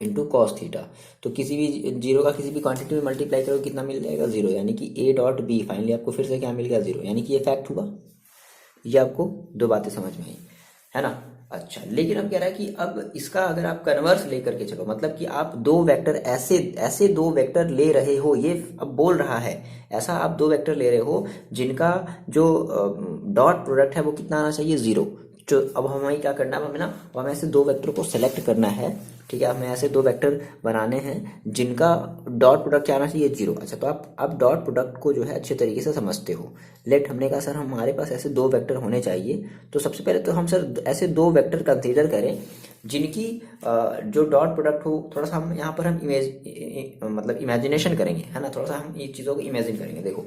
into cos theta. तो किसी भी जीरो का किसी भी क्वांटिटी में मल्टीप्लाई करो कितना मिल जाएगा, जीरो, यानी कि ए डॉट बी फाइनली आपको फिर से क्या मिल गया, जीरो, यानी कि ये फैक्ट हुआ। ये आपको दो बातें समझ में आई, है ना। अच्छा, लेकिन अब कह रहा है कि अब इसका अगर आप कन्वर्स लेकर के चलो, मतलब कि आप दो वेक्टर ऐसे ऐसे दो वेक्टर ले रहे हो, ये अब बोल रहा है ऐसा आप दो वेक्टर ले रहे हो जिनका जो डॉट प्रोडक्ट है वो कितना आना चाहिए, जीरो। जो अब हमें क्या करना है, हमें ना, हमें ऐसे दो वेक्टर को सेलेक्ट करना है, ठीक है। हमें ऐसे दो वेक्टर बनाने हैं जिनका डॉट प्रोडक्ट क्या आना चाहिए, जीरो। अच्छा, तो आप डॉट प्रोडक्ट को जो है अच्छे तरीके से समझते हो। लेट हमने कहा सर हमारे पास ऐसे दो वेक्टर होने चाहिए, तो सबसे पहले तो हम सर ऐसे दो वेक्टर कंसीडर करें जिनकी जो डॉट प्रोडक्ट हो, थोड़ा सा हम यहाँ पर हम मतलब इमेजिनेशन करेंगे, है ना, थोड़ा सा हम ये चीज़ों को इमेजिन करेंगे। देखो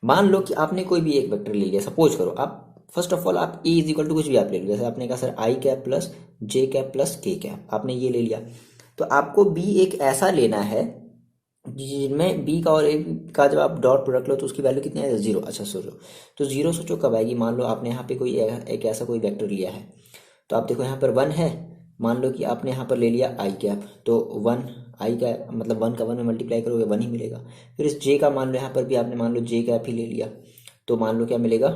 मान लो कि आपने कोई भी एक वेक्टर ले लिया, सपोज करो आप फर्स्ट ऑफ ऑल आप ए इज इक्वल टू कुछ भी आप ले लो, जैसे आपने कहा sir I cap plus j cap plus के कैप, आपने ये ले लिया। तो आपको बी एक ऐसा लेना है जिनमें बी का और ए का जब आप डॉट प्रोडक्ट लो तो उसकी वैल्यू कितनी है, जीरो। अच्छा सोचो, तो जीरो सोचो कब आएगी, मान लो आपने यहाँ पे कोई एक ऐसा कोई वेक्टर लिया है, तो आप देखो यहाँ पर वन है, मान लो कि आपने यहाँ पर ले लिया आई कैप, तो वन आई का मतलब वन का वन में मल्टीप्लाई करोगे वन ही मिलेगा। फिर इस जे का मान लो यहाँ पर भी आपने मान लो जे कैप ही ले लिया, तो मान लो क्या मिलेगा,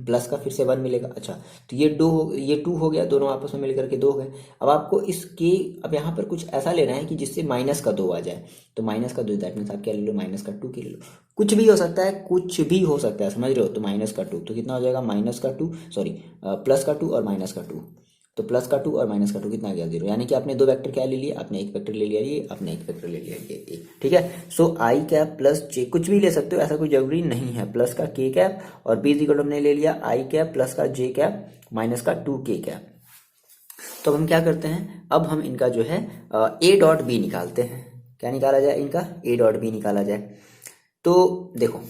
प्लस का फिर से वन मिलेगा। अच्छा, तो ये टू हो गया, दोनों आपस में मिलकर के दो हो गए। अब आपको इसके अब यहाँ पर कुछ ऐसा लेना है कि जिससे माइनस का दो आ जाए, तो माइनस का दो दैट मीन्स आप क्या ले लो, माइनस का टू के ले लो। कुछ भी हो सकता है, कुछ भी हो सकता है, समझ रहे हो। तो माइनस का टू, तो कितना हो जाएगा, माइनस का टू, सॉरी प्लस का टू और माइनस का टू, तो प्लस का टू और माइनस का टू कितना आ गया, जीरो। यानी कि आपने दो वेक्टर क्या ले लिया, आपने एक वेक्टर ले लिया ये, आपने एक वेक्टर ले लिया ये, ठीक है। सो आई कैप प्लस जे, कुछ भी ले सकते हो, ऐसा कोई जरूरी नहीं है, प्लस का के कैप और बी इक्वल हमने ले लिया आई कैप प्लस का जे कैप माइनस का टू के कैप। तो अब हम क्या करते हैं, अब हम इनका जो है ए डॉट बी निकालते हैं। क्या निकाला जाए इनका, ए डॉट बी निकाला जाए। तो देखो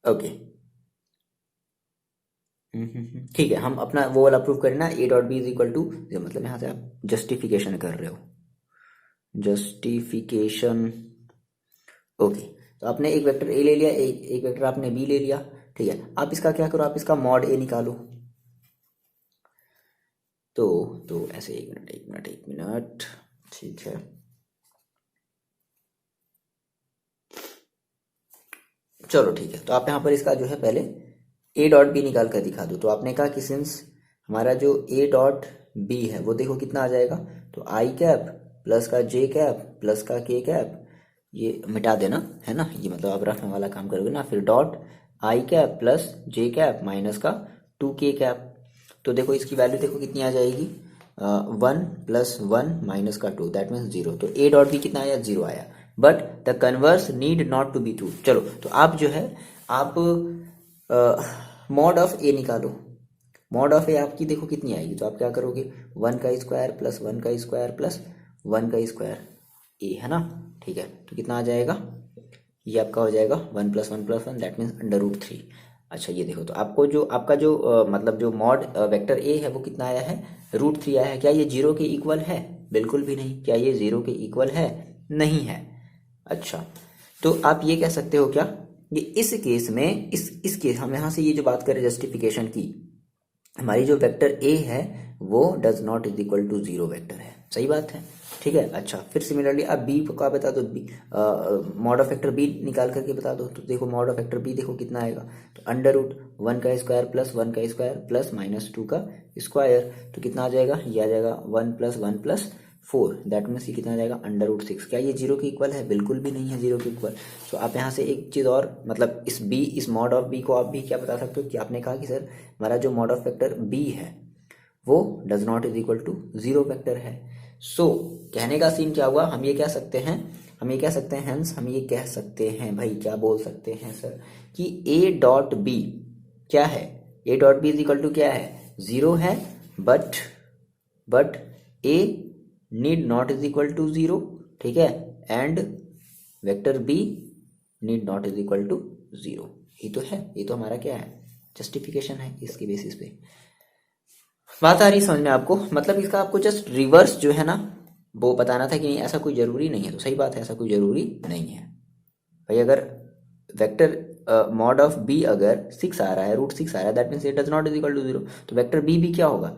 ओके, ठीक है, हम अपना वो वाला प्रूफ करें ना, A dot B is equal to, मतलब यहाँ से आप जस्टिफिकेशन कर रहे हो, जस्टिफिकेशन। ओके, तो आपने एक वेक्टर ए ले लिया, एक वेक्टर आपने बी ले लिया, ठीक है। आप इसका क्या करो, आप इसका मॉड ए निकालो। तो ऐसे, एक मिनट एक मिनट एक मिनट, ठीक है। चलो ठीक है, तो आप यहाँ पर इसका जो है पहले ए डॉट बी निकाल कर दिखा दो। तो आपने कहा कि सिंस हमारा जो ए डॉट बी है वो देखो कितना आ जाएगा, तो आई कैप प्लस का जे कैप प्लस का के कैप, ये मिटा देना है ना, ये मतलब आप रफने वाला काम करोगे ना, फिर dot I cap plus j cap minus का टू के कैप। तो देखो इसकी वैल्यू देखो कितनी आ जाएगी, 1 + 1 माइनस का 2, दैट मीन्स 0। तो ए डॉट बी कितना आया, 0 आया। But the converse need not to be true. चलो, तो आप जो है आप मॉड ऑफ ए निकालो। मॉड ऑफ ए आपकी देखो कितनी आएगी, तो आप क्या करोगे, 1 का स्क्वायर प्लस 1 का स्क्वायर प्लस 1 का स्क्वायर, ए है ना, ठीक है। तो कितना आ जाएगा, ये आपका हो जाएगा 1 + 1 + 1, दैट मीन्स √3। अच्छा, ये देखो, तो आपको जो आपका जो मतलब जो मॉड वेक्टर ए है वो कितना आया है, √3 आया है। क्या ये 0 के इक्वल है, बिल्कुल भी नहीं। क्या ये 0 के इक्वल है, नहीं है। अच्छा, तो आप ये कह सकते हो क्या, ये इस केस में, इस केस हम यहाँ से ये जो बात करें जस्टिफिकेशन की, हमारी जो वेक्टर ए है वो does not is equal to 0 vector है। सही बात है, ठीक है। अच्छा, फिर सिमिलरली आप बी का बता दो, B mod of vector B निकाल करके बता दो। तो देखो मॉड ऑफ वेक्टर बी देखो कितना आएगा, तो √1 का स्क्वायर प्लस 1 का स्क्वायर प्लस -2 का स्क्वायर, तो कितना आ जाएगा, ये आ जाएगा 1 + 1 + 4, दैट मीन्स ये कितना आ जाएगा, √6। क्या ये 0 के इक्वल है, बिल्कुल भी नहीं है 0 के इक्वल। सो आप यहाँ से एक चीज़ और, मतलब इस मॉड ऑफ बी को आप भी क्या बता सकते हो कि आपने कहा कि सर हमारा जो मॉड ऑफ वेक्टर बी है वो does not is equal to 0 vector है। सो कहने का सीन क्या हुआ, हम ये कह सकते हैं, हम ये कह सकते हैं, हेंस हम ये कह सकते हैं भाई, क्या बोल सकते हैं सर, कि ए डॉट बी क्या है, A dot B is equal to क्या है, 0 है। But A need not is equal to 0, ठीक है, and vector B need not is equal to 0। ये तो है, ये तो हमारा क्या है, जस्टिफिकेशन है। इसके बेसिस पे बात आ रही समझ में आपको, मतलब इसका आपको जस्ट रिवर्स जो है ना वो बताना था कि नहीं, ऐसा कोई जरूरी नहीं है। तो सही बात है, ऐसा कोई जरूरी नहीं है भाई। अगर वेक्टर मॉड ऑफ बी अगर 6 आ रहा है, √6 आ रहा है, that means it does not is equal to 0। तो वेक्टर बी भी क्या होगा,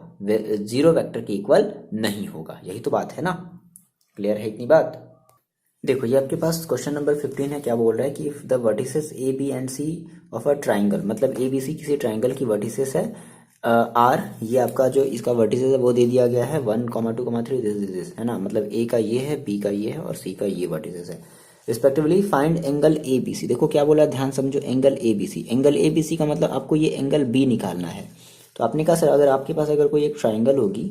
0 वेक्टर के इक्वल नहीं होगा। यही तो बात है ना, क्लियर है इतनी बात। देखो ये आपके पास क्वेश्चन नंबर 15 है, क्या बोल रहा है कि if the vertices A B and C of a triangle, मतलब ए बी सी किसी ट्राइंगल की वर्टिसेस है, आर, ये आपका जो इसका वर्टिसेस है वो दे दिया गया है 1, 2, 3, दिस है ना, मतलब ए का ये है, बी का ये है और सी का ये वर्टिसेस है respectively. Find angle A B C. देखो क्या बोला, ध्यान समझो, angle A B C. Angle A B C का मतलब आपको ये एंगल बी निकालना है। तो आपने कहा सर अगर आपके पास अगर कोई एक ट्राइंगल होगी,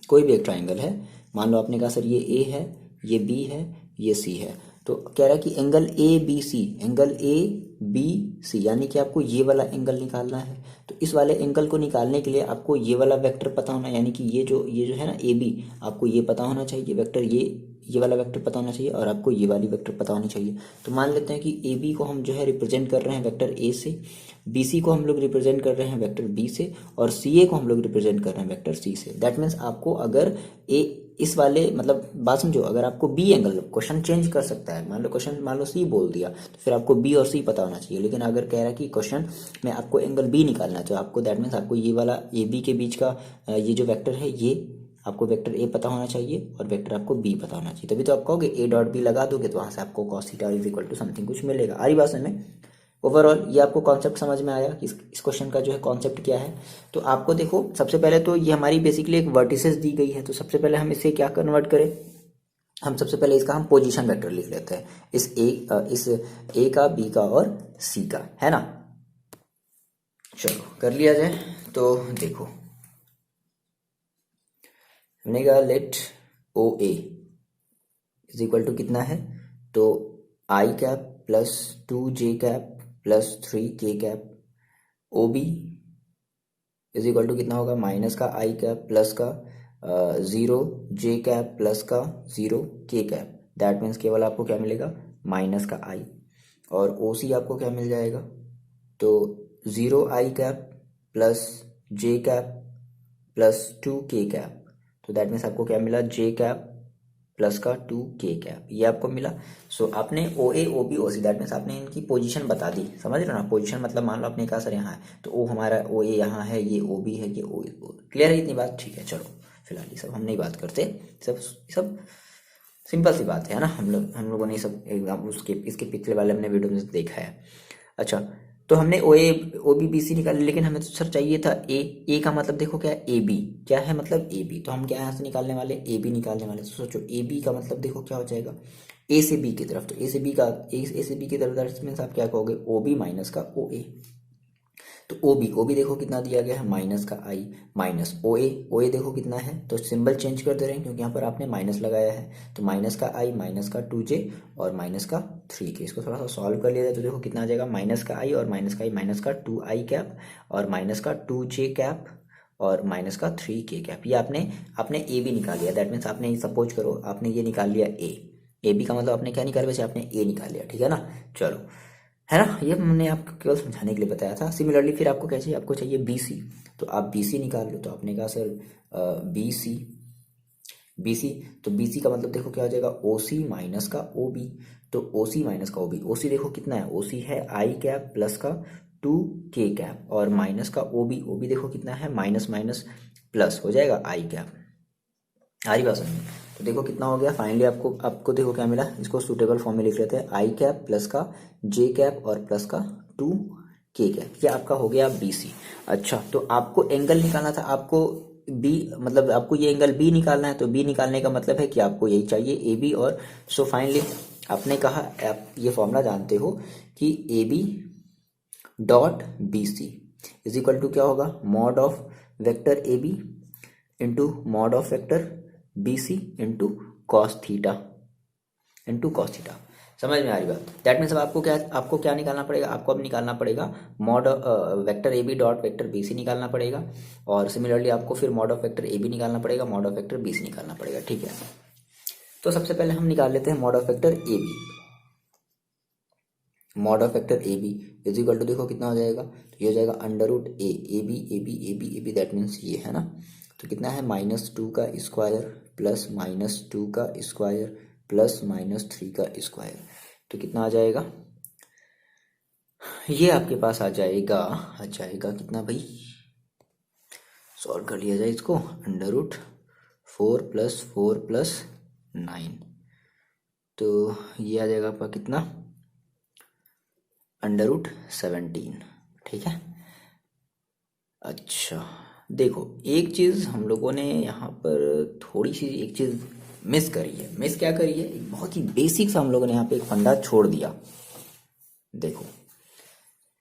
कोई भी एक ट्राइंगल है, मान लो आपने कहा सर ये ए है, ये बी है, ये सी है, तो कह रहा है कि angle A B C, angle A B C, यानी कि आपको ये वाला एंगल निकालना है। तो इस वाले एंगल को निकालने के लिए आपको ये वाला वेक्टर पता होना, यानी कि ये जो है ना ए बी, आपको ये पता होना चाहिए वेक्टर, ये वाला वेक्टर पता होना चाहिए, और आपको ये वाली वेक्टर पता होनी चाहिए। तो मान लेते हैं कि ए बी को हम जो है रिप्रेजेंट कर रहे हैं वेक्टर ए से, बी सी को हम लोग रिप्रेजेंट कर रहे हैं वेक्टर बी से, और सी ए को हम लोग रिप्रेजेंट कर रहे हैं वेक्टर सी से। दैट मीन्स आपको अगर ए इस वाले, मतलब बात समझो, अगर आपको बी एंगल, क्वेश्चन चेंज कर सकता है, मान लो क्वेश्चन मान लो सी बोल दिया, तो फिर आपको बी और सी पता होना चाहिए। लेकिन अगर कह रहा है कि क्वेश्चन में आपको एंगल बी निकालना है, तो आपको दैट मीन्स आपको ये वाला ए बी के बीच का ये जो वेक्टर है, ये आपको वेक्टर ए पता होना चाहिए और वेक्टर आपको बी पता होना चाहिए। तभी तो आप कहोगे ए डॉट बी लगा दोगे तो वहां से आपको cos theta is equal to something कुछ मिलेगा। आ रही बात समझ में। ओवरऑल ये आपको कॉन्सेप्ट समझ में आया कि इस क्वेश्चन का जो है कॉन्सेप्ट क्या है। तो आपको देखो सबसे पहले तो ये हमारी बेसिकली एक वर्टिसेस दी गई है, तो सबसे पहले हम इसे क्या कन्वर्ट करें, हम सबसे पहले इसका हम पोजीशन वेक्टर लिख लेते हैं, इस ए का, बी का और सी का, है ना। चलो कर लिया जाए। तो देखो हमने कहा let O A is equal to कितना है, तो I cap plus 2 J cap plus 3 K cap O B is equal to कितना होगा, माइनस का आई कैप प्लस का 0 जे कैप प्लस का 0 के कैप, दैट मीन्स केवल आपको क्या मिलेगा, माइनस का आई। और ओ सी आपको क्या मिल जाएगा, तो 0 आई cap plus j cap plus 2 के कैप, तो दैट मीन्स आपको क्या मिला, जे कैप प्लस का 2 के कैप, ये आपको मिला। सो आपने O A O B O C, that means आपने इनकी पोजीशन बता दी, समझ रहे हो ना। पोजीशन मतलब मान लो आपने कहा सर यहाँ है, तो ओ हमारा ओ ए यहाँ है, ये ओ बी है, ये ओ ए। क्लियर है इतनी बात, ठीक है। चलो फिलहाल ये सब हम नहीं बात करते, सब सब सिंपल सी बात है ना। हम लोगों ने सब एग्जाम उसके इसके पिछले वाले हमने वीडियो में देखा है। अच्छा, तो हमने ओ ए ओ बी बी सी निकाले, लेकिन हमें तो सर चाहिए था ए का मतलब देखो क्या है, ए बी। क्या है मतलब ए बी, तो हम क्या यहाँ से निकालने वाले, ए बी निकालने वाले। तो सोचो ए बी का मतलब देखो क्या हो जाएगा, ए से बी की तरफ, तो ए से बी का ए से बी की तरफ, दैट मीन्स आप क्या कहोगे, ओ बी माइनस का ओ ए। तो ओ बी देखो कितना दिया गया है, माइनस का आई माइनस ओ ए देखो कितना है, तो सिंबल चेंज कर दे रहे हैं क्योंकि यहाँ पर आपने माइनस लगाया है। तो माइनस का आई माइनस का 2j और माइनस का 3k, इसको थोड़ा सा सॉल्व कर लिया जाए तो देखो कितना आ जाएगा, माइनस का आई और माइनस का आई माइनस का 2i कैप और माइनस का 2j कैप और माइनस का 3k कैप। ये आपने ए बी निकाल लिया, दैट मीन्स आपने सपोज करो आपने ये निकाल लिया ए बी का मतलब आपने क्या निकाला, वैसे आपने ए निकाल लिया, ठीक है ना। चलो, है ना, ये मैंने आपको केवल समझाने के लिए बताया था। सिमिलरली फिर आपको क्या चाहिए, आपको चाहिए बी सी, तो आप बी सी निकाल लो। तो आपने कहा सर बी सी, तो बी सी का मतलब देखो क्या हो जाएगा, ओ सी माइनस का ओ बी। तो ओ सी माइनस का ओ बी, ओ सी देखो कितना है, ओ सी है आई कैप प्लस का 2k कैप और माइनस का ओ बी देखो कितना है, माइनस माइनस प्लस हो जाएगा आई कैप। आ रही बात समझ में? तो देखो कितना हो गया फाइनली, आपको आपको देखो क्या मिला, इसको सूटेबल फॉर्म में लिख लेते हैं, आई कैप प्लस का जे कैप और प्लस का 2k कैप, ये आपका हो गया बी सी। अच्छा, तो आपको एंगल निकालना था, आपको बी मतलब आपको ये एंगल बी निकालना है, तो बी निकालने का मतलब है कि आपको यही चाहिए ए बी। और सो फाइनली आपने कहा, आप ये फॉर्मूला जानते हो कि A B dot B C is equal to क्या होगा, mod of vector A B into mod of vector B C into cos theta into cos theta. समझ में आ रही बात? दैट मीन्स अब आपको क्या निकालना पड़ेगा, आपको अब निकालना पड़ेगा mod vector A B dot vector B C निकालना पड़ेगा, और सिमिलरली आपको फिर mod of vector A B निकालना पड़ेगा, mod of vector B C निकालना पड़ेगा, ठीक है। तो सबसे पहले हम निकाल लेते हैं mod of vector A B. Mod of vector A B is equal to देखो कितना हो जाएगा, तो ये हो जाएगा under root A B A B A B A B, that means ये है ना। तो कितना है, -2 का स्क्वायर प्लस -2 का स्क्वायर प्लस -3 का स्क्वायर, तो कितना आ जाएगा, ये आपके पास आ जाएगा कितना भाई, सॉल्व कर लिया जाए इसको, अंडर रूट 4+4+9, तो ये आ जाएगा आपका कितना, अंडर रूट 17, ठीक है। अच्छा, देखो एक चीज़ हम लोगों ने यहाँ पर थोड़ी सी एक चीज़ मिस करी है। मिस क्या करी है, एक बहुत ही बेसिक सा हम लोगों ने यहाँ पे एक फंडा छोड़ दिया। देखो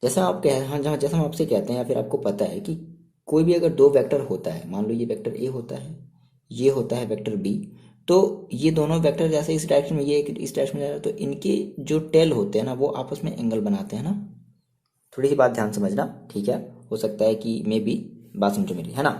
जैसा आप हाँ जहाँ जैसा हम आपसे कहते हैं या फिर आपको पता है कि कोई भी अगर दो वेक्टर होता है, मान लो ये वेक्टर ए होता है, ये होता है वेक्टर बी, तो ये दोनों वेक्टर जैसे इस डायरेक्शन में, ये इस डायरेक्शन में जा रहा है, तो इनके जो टेल होते हैं ना वो आपस में एंगल बनाते हैं ना। थोड़ी सी बात ध्यान समझना, ठीक है। हो सकता है कि मे बी बात समझो मेरी, है ना।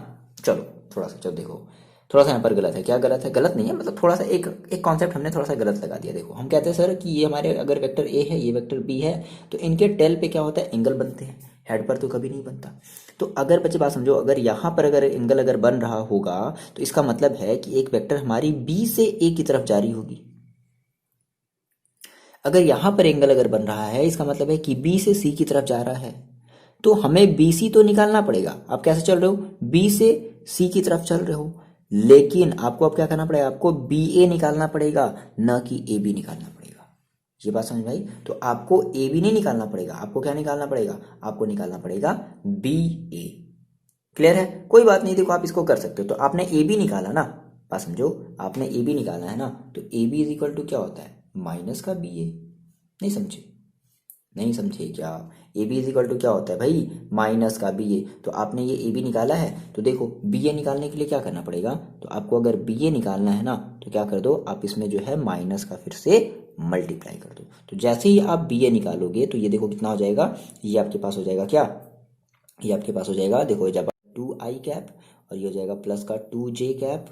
चलो थोड़ा सा, चलो देखो थोड़ा सा यहाँ पर गलत है। क्या गलत है, गलत नहीं है, मतलब थोड़ा सा एक कॉन्सेप्ट हमने थोड़ा सा गलत लगा दिया। देखो हम कहते हैं सर कि ये हमारे अगर वेक्टर ए है, ये वेक्टर बी है, तो इनके टेल पे क्या होता है, एंगल बनते हैं, हेड पर तो कभी नहीं बनता। तो अगर बच्चे बात समझो, अगर यहाँ पर अगर एंगल अगर बन रहा होगा तो इसका मतलब है कि एक वेक्टर हमारी बी से ए की तरफ जा रही होगी। अगर यहां पर एंगल अगर बन रहा है, इसका मतलब है कि बी से सी की तरफ जा रहा है, तो हमें बी सी तो निकालना पड़ेगा। आप कैसे चल रहे हो, बी से सी की तरफ चल रहे हो, लेकिन आपको अब क्या करना पड़ेगा, आपको बी ए निकालना पड़ेगा, न कि ए बी निकालना पड़ेगा। ये बात समझ भाई? तो आपको ए बी नहीं निकालना पड़ेगा, आपको क्या निकालना पड़ेगा, आपको निकालना पड़ेगा बी ए। क्लियर है? कोई बात नहीं, देखो आप इसको कर सकते हो। तो आपने ए बी निकाला ना, बात समझो, आपने ए बी निकाला है ना, तो A B is equal to क्या होता है, माइनस का बी ए। नहीं समझे? नहीं समझे क्या? A B is equal to क्या होता है भाई, माइनस का बी ए। तो आपने ये ए बी निकाला है, तो देखो बी ए निकालने के लिए क्या करना पड़ेगा, तो आपको अगर बी ए निकालना है ना, तो क्या कर दो आप, इसमें जो है माइनस का फिर से मल्टीप्लाई कर दो। तो जैसे ही आप बी ए निकालोगे तो ये देखो कितना हो जाएगा, ये आपके पास हो जाएगा क्या, ये आपके पास हो जाएगा, देखो जब 2i कैप और ये हो जाएगा प्लस का 2j कैप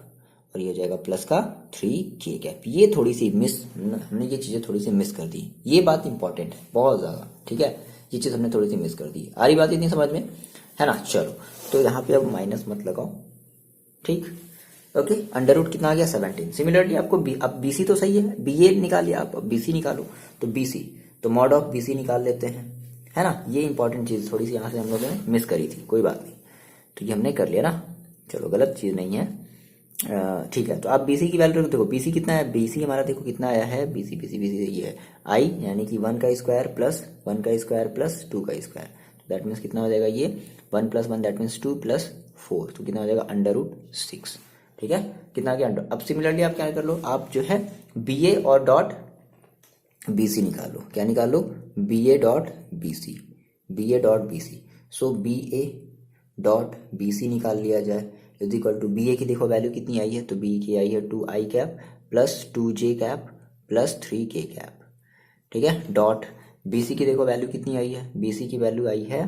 और ये हो जाएगा प्लस का 3k कैप। ये थोड़ी सी मिस, हमने ये चीज़ें थोड़ी सी मिस कर दी, ये बात इंपॉर्टेंट है बहुत ज़्यादा, ठीक है। ये चीज़ हमने थोड़ी सी मिस कर दी, आ रही बात इतनी समझ में, है ना। चलो तो यहाँ पे अब माइनस मत लगाओ, ठीक, ओके। अंडर रूट कितना आ गया 17। सिमिलरली आपको अब बीसी तो सही है, बीए निकालिए आप, अब बीसी निकालो, तो बीसी, तो मॉड ऑफ बीसी निकाल लेते हैं, है ना। ये इंपॉर्टेंट चीज़ थोड़ी सी यहाँ से हम लोगों ने मिस करी थी, कोई बात नहीं, तो ये हमने कर लिया ना, चलो गलत चीज़ नहीं है, ठीक है। तो आप बीसी की वैल्यू देखो, बीसी कितना है, बीसी हमारा देखो कितना आया है, बीसी बीसी बीसी ये है आई, यानी कि 1 का स्क्वायर प्लस 1 का स्क्वायर प्लस 2 का स्क्वायर, तो दैट मीन्स कितना हो जाएगा ये 1 + 1 दैट मीन्स 2 + 4, तो कितना हो जाएगा √6, ठीक है। कितना आ गया अंडर। अब सिमिलरली आप क्या कर लो, आप जो है बी ए और डॉट बी सी निकालो, क्या निकालो, B A dot B C, B A dot B C, so B A dot B C निकाल लिया जाए, is equal to B A की देखो वैल्यू कितनी आई है, तो बी की आई है 2i cap plus 2j cap plus 3k cap, ठीक है। डॉट बी सी की देखो वैल्यू कितनी आई है, बी सी की वैल्यू आई है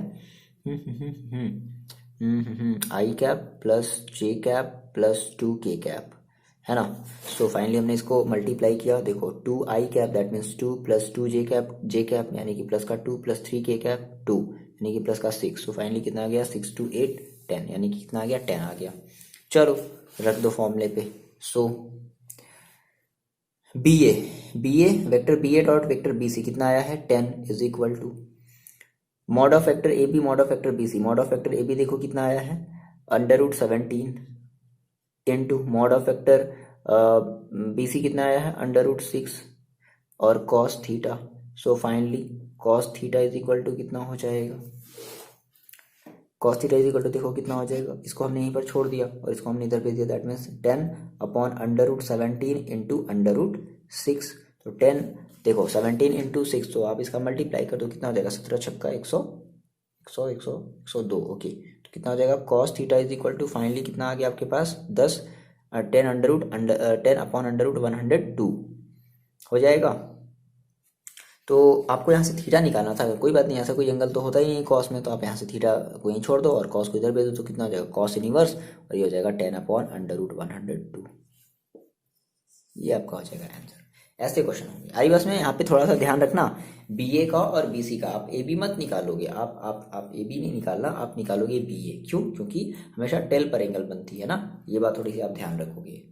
आई cap plus j cap plus 2k cap, है ना। सो फाइनली हमने इसको मल्टीप्लाई किया, देखो 2i cap that means 2 + 2j cap, J cap यानी कि प्लस का 2 + 3k कैप 2 यानी कि प्लस का 6, सो फाइनली कितना आ गया 6 × 2 = 8 10 यानी कि कितना आ गया 10 आ गया। चलो रख दो फॉर्मूले पे, so B A vector B A dot vector B C कितना आया है 10 is equal to mod of vector A B mod of vector B C, mod of vector A B देखो कितना आया है √17 into mod of vector B C कितना आया है √6 और cos theta, so finally cos theta is equal to कितना हो जाएगा, cos theta is equal to देखो कितना हो जाएगा, इसको हमने यहीं पर छोड़ दिया और इसको हमने इधर भेज दिया, दैट मीन्स 10/√17 इंटू √6, तो 10 देखो 17 इंटू 6, तो आप इसका मल्टीप्लाई कर दो कितना हो जाएगा 17 छक्का 100 100 100 102, ओके। तो कितना हो जाएगा cos theta is equal to finally कितना आ गया आपके पास 10 10/√102 हो जाएगा। तो आपको यहाँ से थीटा निकालना था, कोई बात नहीं, ऐसा कोई एंगल तो होता ही नहीं कॉस में, तो आप यहाँ से थीटा को यहीं छोड़ दो और कॉस को इधर भेज दो, तो कितना हो जाएगा कॉस इनवर्स और ये हो जाएगा 10/√102, ये आपका हो जाएगा आंसर। ऐसे क्वेश्चन होंगे आई बस में, यहाँ पे थोड़ा सा ध्यान रखना, बी ए का और बी सी का आप ए बी मत निकालोगे, आप ए बी नहीं निकालना, आप निकालोगे बी ए, क्यों, क्योंकि हमेशा टेल पर एंगल बनती है ना, ये बात थोड़ी सी आप ध्यान रखोगे।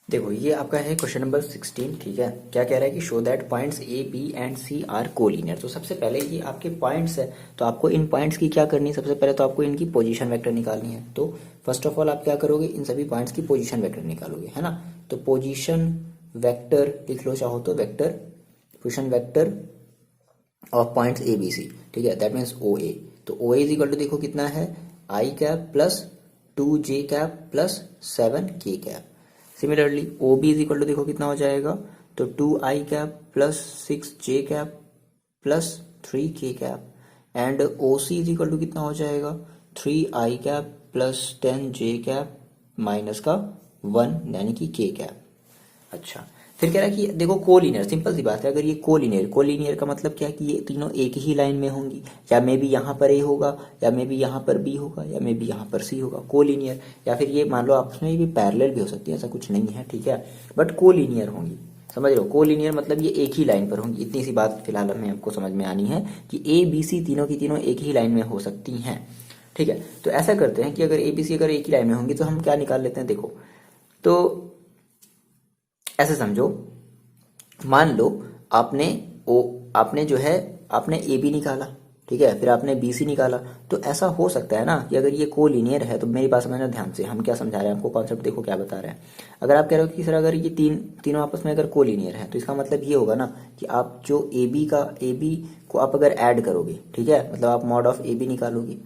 देखो ये आपका है क्वेश्चन नंबर 16, ठीक है। क्या कह रहा है कि show that points A B and C are collinear. तो सबसे पहले ये आपके पॉइंट्स है, तो आपको इन पॉइंट्स की क्या करनी है, सबसे पहले तो आपको इनकी पोजीशन वेक्टर निकालनी है। तो फर्स्ट ऑफ ऑल आप क्या करोगे, इन सभी पॉइंट्स की पोजीशन वेक्टर निकालोगे, है ना। तो पोजीशन वेक्टर लिख लो चाहो तो, vector position vector of points A B C, ठीक है, दैट मीन्स ओ ए। तो O A is equal to देखो कितना है i cap plus 2j cap plus 7k cap. Similarly O B is equal to देखो कितना हो जाएगा, तो 2i cap plus 6j cap plus 3k cap, and O C is equal to कितना हो जाएगा 3i cap plus 10j cap minus का 1 यानी कि k कैप। अच्छा फिर कह रहा है कि देखो कोलिनियर, सिंपल सी बात है, अगर ये कोलिनियर का मतलब क्या है कि ये तीनों एक ही लाइन में होंगी, या मे बी यहाँ पर ए होगा, या मे बी यहाँ पर बी होगा, या मे बी यहाँ पर सी होगा, कोलिनियर। या फिर ये मान लो आपस में भी पैरेलल भी हो सकती है, ऐसा कुछ नहीं है, ठीक है, बट कोलिनियर होंगी, समझ रहे हो। कोलिनियर मतलब ये एक ही लाइन पर होंगी, इतनी सी बात फिलहाल हमें आपको समझ में आनी है कि ए बी सी तीनों की तीनों एक ही लाइन में हो सकती हैं, ठीक है। तो ऐसा करते हैं कि अगर ए बी सी अगर एक ही लाइन में होंगी तो हम क्या निकाल लेते हैं, देखो तो ऐसे समझो, मान लो आपने जो है आपने ए बी निकाला, ठीक है, फिर आपने बी सी निकाला, तो ऐसा हो सकता है ना कि अगर ये कोलिनियर है, तो मेरी बात समझना ध्यान से, हम क्या समझा रहे हैं आपको, कॉन्सेप्ट देखो क्या बता रहे हैं। अगर आप कह रहे हो कि सर अगर ये तीनों आपस में अगर कोलिनियर है, तो इसका मतलब ये होगा ना कि आप जो ए बी को आप अगर ऐड करोगे, ठीक है, मतलब आप मॉड ऑफ ए बी निकालोगे,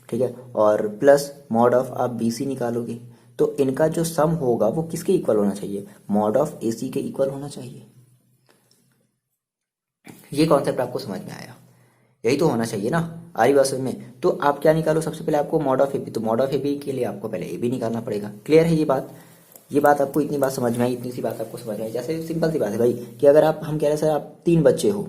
ठीक है, और प्लस मॉड ऑफ आप बी सी निकालोगे, तो इनका जो सम होगा वो किसके इक्वल होना चाहिए, मॉड ऑफ ए सी के इक्वल होना चाहिए। ये कॉन्सेप्ट आपको समझ में आया, यही तो होना चाहिए ना, आ रही बात समझ में। तो आप क्या निकालो, सबसे पहले आपको मॉड ऑफ ए बी, तो मॉड ऑफ ए बी के लिए आपको पहले ए बी निकालना पड़ेगा। क्लियर है ये बात आपको, इतनी बात समझ में आई, इतनी सी बात आपको समझ में आई। जैसे सिंपल सी बात है भाई कि अगर हम कह रहे हैं सर आप 3 बच्चे हो,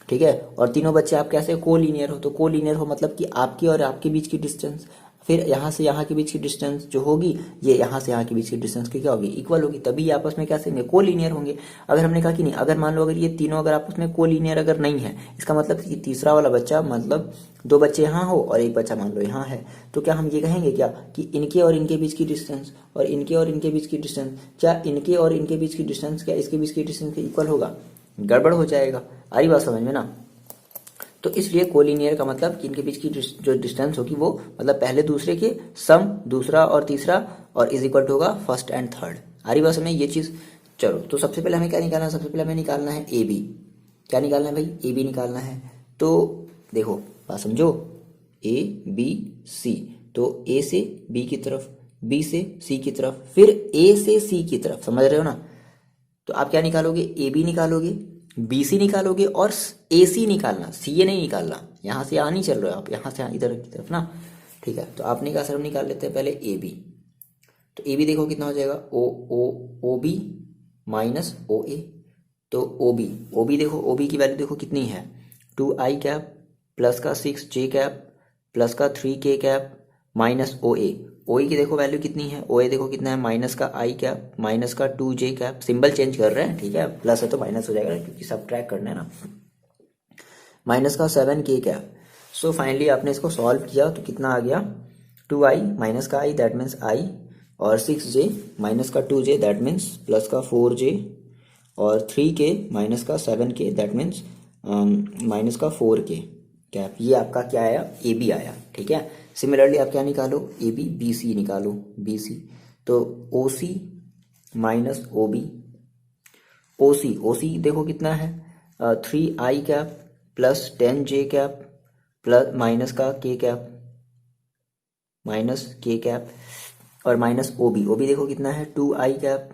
ठीक है। और तीनों बच्चे आप कैसे कोलिनियर हो, तो कोलिनियर हो मतलब कि आपकी और आपके बीच की डिस्टेंस, फिर यहाँ से यहाँ के बीच की डिस्टेंस जो होगी ये यहाँ से यहाँ के बीच की डिस्टेंस की क्या होगी, इक्वल होगी, तभी ये आपस में कैसे होंगे, कोलिनियर होंगे। अगर हमने कहा कि नहीं, अगर मान लो अगर ये तीनों अगर आपस में कोलिनियर अगर नहीं है, इसका मतलब कि तीसरा वाला बच्चा, मतलब दो बच्चे यहाँ हो और एक बच्चा मान लो यहाँ है, तो क्या हम ये कहेंगे क्या कि इनके और इनके बीच की डिस्टेंस और इनके और इनके बीच की डिस्टेंस, क्या इनके और इनके बीच की डिस्टेंस क्या इसके बीच की डिस्टेंस के इक्वल होगा, गड़बड़ हो जाएगा। आ रही बात समझ में ना। तो इसलिए कोलिनियर का मतलब कि इनके बीच की जो डिस्टेंस होगी वो मतलब पहले दूसरे के सम, दूसरा और तीसरा, और इज इक्वल टू होगा फर्स्ट एंड थर्ड। आ रही बात समझ ये चीज। चलो तो सबसे पहले हमें क्या निकालना है, सबसे पहले हमें निकालना है ए बी। क्या निकालना है भाई, ए बी निकालना है। तो देखो बात समझो, ए बी सी, तो ए से बी की तरफ, बी से सी की तरफ, फिर ए से सी की तरफ, समझ रहे हो ना। तो आप क्या निकालोगे, ए बी निकालोगे, बी सी निकालोगे और ए सी निकालना, सी ए नहीं निकालना, यहाँ से यहाँ नहीं चल रहे हो आप, यहाँ से इधर की तरफ ना। ठीक है, तो आपने कहा सर हम निकाल लेते हैं पहले ए बी। तो ए बी देखो कितना हो जाएगा, ओ ओ O B minus O A. तो ओ बी देखो, ओ बी की वैल्यू देखो कितनी है, 2i कैप प्लस का 6j कैप प्लस का 3k कैप माइनस ओ ए की देखो वैल्यू कितनी है, ओ ए देखो कितना है, माइनस का आई कैप माइनस का 2j कैप, सिंबल चेंज कर रहे हैं, ठीक है, प्लस है तो माइनस हो जाएगा क्योंकि सब ट्रैक करना है ना, माइनस का 7k कैप। सो फाइनली आपने इसको सॉल्व किया तो कितना आ गया, 2i माइनस का i दैट मीन्स i, और 6j माइनस का 2j दैट मीन्स प्लस का 4j, और 3k माइनस का 7k दैट मीन्स माइनस का 4k कैप। ये आपका क्या आया, ए बी आया। ठीक है, सिमिलरली आप क्या निकालो, ए बी बी सी निकालो, बी सी। तो ओ सी माइनस ओ बी, ओ सी देखो कितना है, 3i cap plus 10j cap plus minus का k cap, minus k cap, और माइनस ओ बी देखो कितना है, 2i कैप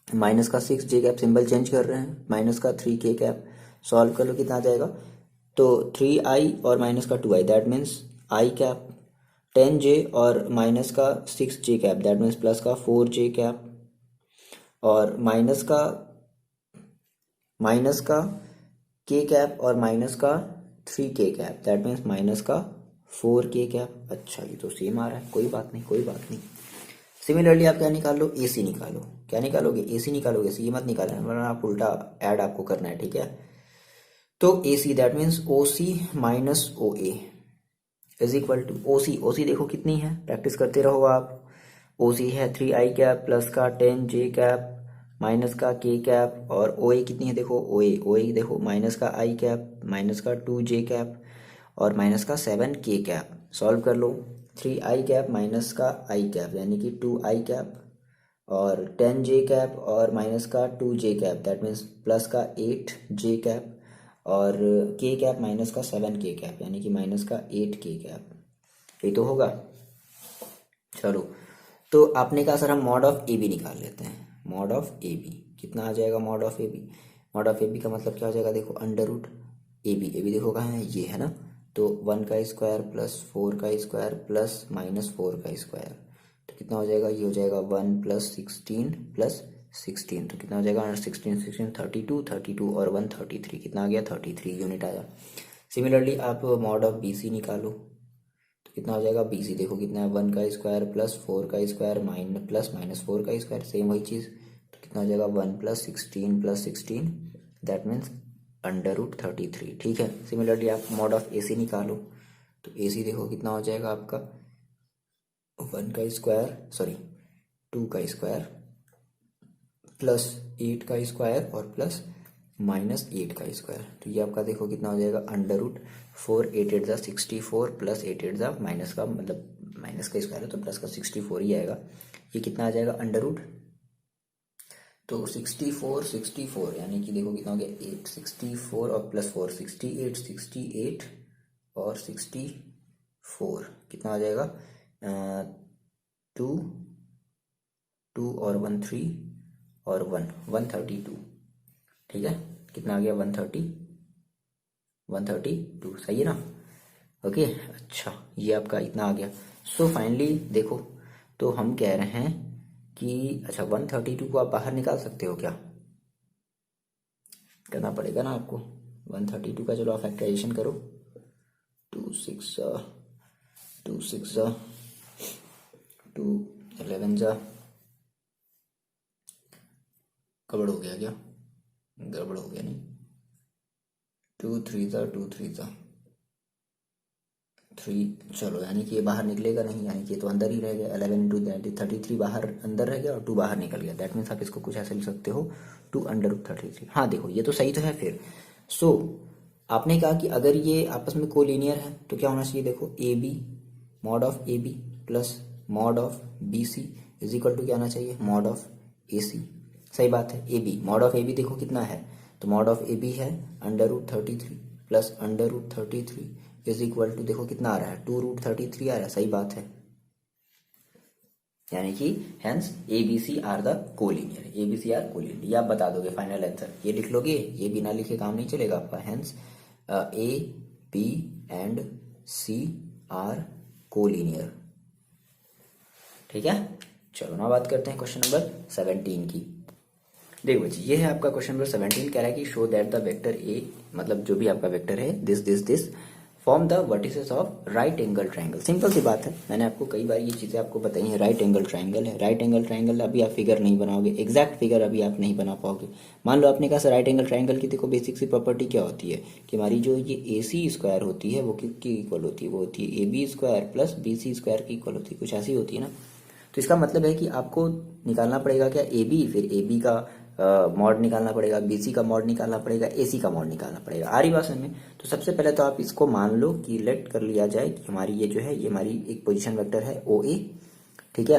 माइनस का 6j कैप, सिंबल चेंज कर रहे हैं, माइनस का 3k कैप। सॉल्व कर लो कितना आ जाएगा, तो 3i और माइनस का 2i that means i cap, 10j और माइनस का 6j cap that means plus का 4j कैप, और माइनस का k कैप और माइनस का 3k cap that means minus का 4k कैप। अच्छा ये तो सेम आ रहा है, कोई बात नहीं कोई बात नहीं। सिमिलरली आप क्या निकाल लो, ए सी निकालो। क्या निकालोगे, ए सी निकालोगे, सी मत निकालना वरना आप उल्टा ऐड आपको करना है। ठीक है, तो A C that means O C minus O A is equal to O C देखो कितनी है, प्रैक्टिस करते रहो आप। ओ सी है 3i कैप प्लस का 10j कैप माइनस का k कैप, और ओ ए कितनी है देखो, ओ ए देखो माइनस का i कैप माइनस का 2j कैप और माइनस का 7k कैप। सॉल्व कर लो, 3i कैप माइनस का i कैप यानी कि 2i कैप और 10j कैप और माइनस का 2j cap that means plus का 8j कैप, और k कैप माइनस का 7k कैप यानी कि माइनस का 8k कैप। ये तो होगा। चलो तो आपने कहा सर हम मॉड ऑफ ए बी निकाल लेते हैं। मॉड ऑफ ए बी कितना आ जाएगा, mod of A B, mod of A B का मतलब क्या हो जाएगा, देखो अंडर रूट ए बी देखो कहाँ है, ये है ना, तो 1 का स्क्वायर प्लस 4 का स्क्वायर प्लस माइनस 4 का स्क्वायर, तो कितना हो जाएगा, ये हो जाएगा 1 प्लस 16 प्लस 16, तो कितना हो जाएगा 16 32 और 1 33, कितना आ गया 33 यूनिट आया। सिमिलरली आप मॉड ऑफ बी सी निकालो, तो कितना हो जाएगा, बी सी देखो कितना है, 1 का स्क्वायर प्लस 4 का स्क्वायर प्लस माइनस 4 का स्क्वायर, सेम वही चीज़, तो कितना हो जाएगा 1 plus 16 that means under root 33। ठीक है, सिमिलरली आप मॉड ऑफ ए सी निकालो, तो ए सी देखो कितना हो जाएगा आपका 1 का स्क्वायर सॉरी 2 का स्क्वायर प्लस 8 का स्क्वायर और प्लस माइनस 8 का स्क्वायर, तो ये आपका देखो कितना हो जाएगा अंडर रूट 4 8 8 जा 64 प्लस 8 8 जा माइनस का मतलब माइनस का स्क्वायर है तो प्लस का 64 ही आएगा। ये कितना आ जाएगा अंडर रूट, तो 64 यानी कि देखो कितना हो गया 8 64 और प्लस 4 68 और 64 कितना आ जाएगा 2 2 और 1 3 और 1 132। ठीक है, कितना आ गया 132 सही है ना। ओके अच्छा ये आपका इतना आ गया। सो फाइनली देखो तो हम कह रहे हैं कि अच्छा 132 को आप बाहर निकाल सकते हो क्या, करना पड़ेगा ना आपको, 132 का चलो आप फैक्टराइजेशन करो, 2 6 2 11 गड़बड़ हो गया क्या? गड़बड़ हो गया नहीं, 2 3 3, चलो यानी कि ये बाहर निकलेगा नहीं, यानी कि ये तो अंदर ही रह गया। 11 × 33 बाहर अंदर रह गया और 2 बाहर निकल गया। दैट मीन्स आप इसको कुछ ऐसे लिख सकते हो 2√33। हाँ देखो ये तो सही तो है फिर। सो आपने कहा कि अगर ये आपस में कोलिनियर है तो क्या होना चाहिए, देखो A B mod of A B plus mod of B C is equal to क्या आना चाहिए, मॉड ऑफ ए सी। सही बात है। A B mod of A B देखो कितना है, तो मॉड ऑफ ए बी है √33 प्लस √33 इज इक्वल टू देखो कितना आ रहा है, 2√33 आ रहा है। सही बात है, यानी कि hence A B C are the collinear, A B C are collinear. ये आप बता दोगे फाइनल आंसर, ये लिख लोगे, ये बिना लिखे काम नहीं चलेगा आपका। Hence A B and C are collinear. ठीक है, चलो ना बात करते हैं क्वेश्चन नंबर 17 की। देखो जी ये है आपका क्वेश्चन नंबर 17, कह रहा है कि show that the vector A, मतलब जो भी आपका वेक्टर है, this form the vertices of right angle triangle. Simple सी बात है, मैंने आपको कई बार ये चीज़ें आपको बताई हैं। राइट एंगल ट्राइंगल है, राइट एंगल ट्राइंगल अभी आप फिगर नहीं बनाओगे, एग्जैक्ट फिगर अभी आप नहीं बना पाओगे। मान लो आपने कहा सर राइट एंगल ट्राइंगल की देखो बेसिक सी प्रॉपर्टी क्या होती है कि हमारी जो ये ए सी स्क्वायर होती है वो किसकी इक्वल होती है, वो होती है A B square plus B C square की इक्वल होती है, कुछ ऐसी होती है ना। तो इसका मतलब है कि आपको निकालना पड़ेगा क्या, ए बी, फिर ए बी का मॉड निकालना पड़ेगा, बीसी का मॉड निकालना पड़ेगा, एसी का मॉड निकालना पड़ेगा। आ रही बात समझ में? तो सबसे पहले तो आप इसको मान लो कि लेट कर लिया जाए कि हमारी ये जो है ये हमारी एक पोजीशन वेक्टर है ओ ए, ठीक है।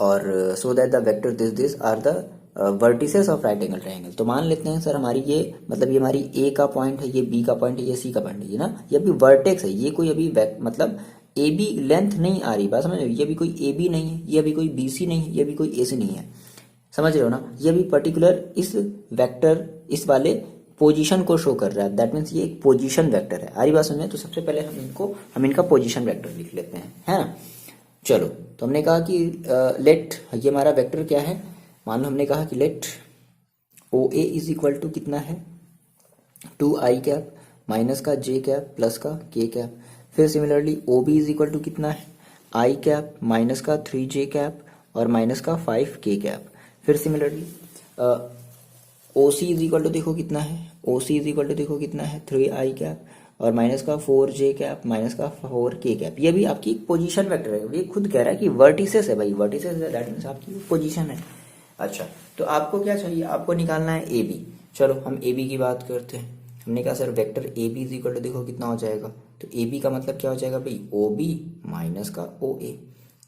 और so that the vector this are the vertices of right angle triangle. तो मान लेते हैं सर हमारी ये मतलब ये हमारी ए का पॉइंट है, ये बी का पॉइंट है, ये सी का पॉइंट है, ये ना ये अभी वर्टेक्स है, ये कोई अभी मतलब ए बी लेंथ नहीं आ रही, बात समझ रहे हो? ये भी कोई ए बी नहीं है, ये अभी कोई बी सी नहीं है, ये भी कोई ए सी नहीं है, समझ रहे हो ना। ये भी पर्टिकुलर इस वेक्टर इस वाले पोजीशन को शो कर रहा है, दैट मीन्स ये एक पोजीशन वेक्टर है। आ रही बात समझ? तो सबसे पहले हम इनका पोजीशन वेक्टर लिख लेते हैं, है ना। चलो तो हमने कहा कि लेट ये हमारा वेक्टर क्या है, मान लो हमने कहा कि let O A is equal to कितना है 2i कैप माइनस का j कैप प्लस का k कैप। फिर similarly O B is equal to कितना है i कैप माइनस का 3j कैप और माइनस का 5k कैप। फिर similarly O C is equal to देखो कितना है, O C is equal to देखो कितना है 3i कैप और माइनस का 4j कैप माइनस का 4k कैप। ये भी आपकी पोजीशन वेक्टर है, ये खुद कह रहा है कि वर्टिसेस है भाई, वर्टिसेस है, दैट मींस आपकी पोजीशन है। अच्छा तो आपको क्या चाहिए, आपको निकालना है ए बी। चलो हम ए बी की बात करते हैं। हमने कहा sir vector A B is equal to देखो कितना हो जाएगा, तो ए बी का मतलब क्या हो जाएगा भाई, ओ बी माइनस का ओ ए।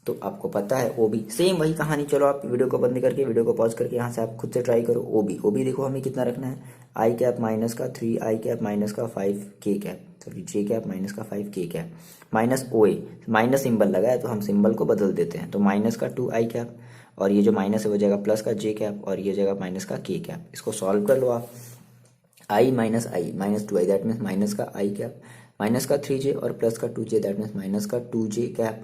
तो आपको पता है ओ बी, सेम वही कहानी। चलो आप वीडियो को बंद करके वीडियो को पॉज करके यहाँ से आप खुद से ट्राई करो। ओ बी देखो हमें कितना रखना है, आई कैप माइनस का 3i कैप माइनस का 5k कैप, सॉरी जे कैप माइनस का 5k कैप माइनस ओ ए, माइनस सिंबल लगा है तो हम सिंबल को बदल देते हैं, तो माइनस का 2i कैप और ये जो माइनस है वो जाएगा प्लस का जे कैप और ये जाएगा माइनस का k कैप। इसको सॉल्व कर लो आप, I minus 2i that means minus का आई कैप माइनस का 3j और प्लस का 2j दैट मीन्स माइनस का 2j कैप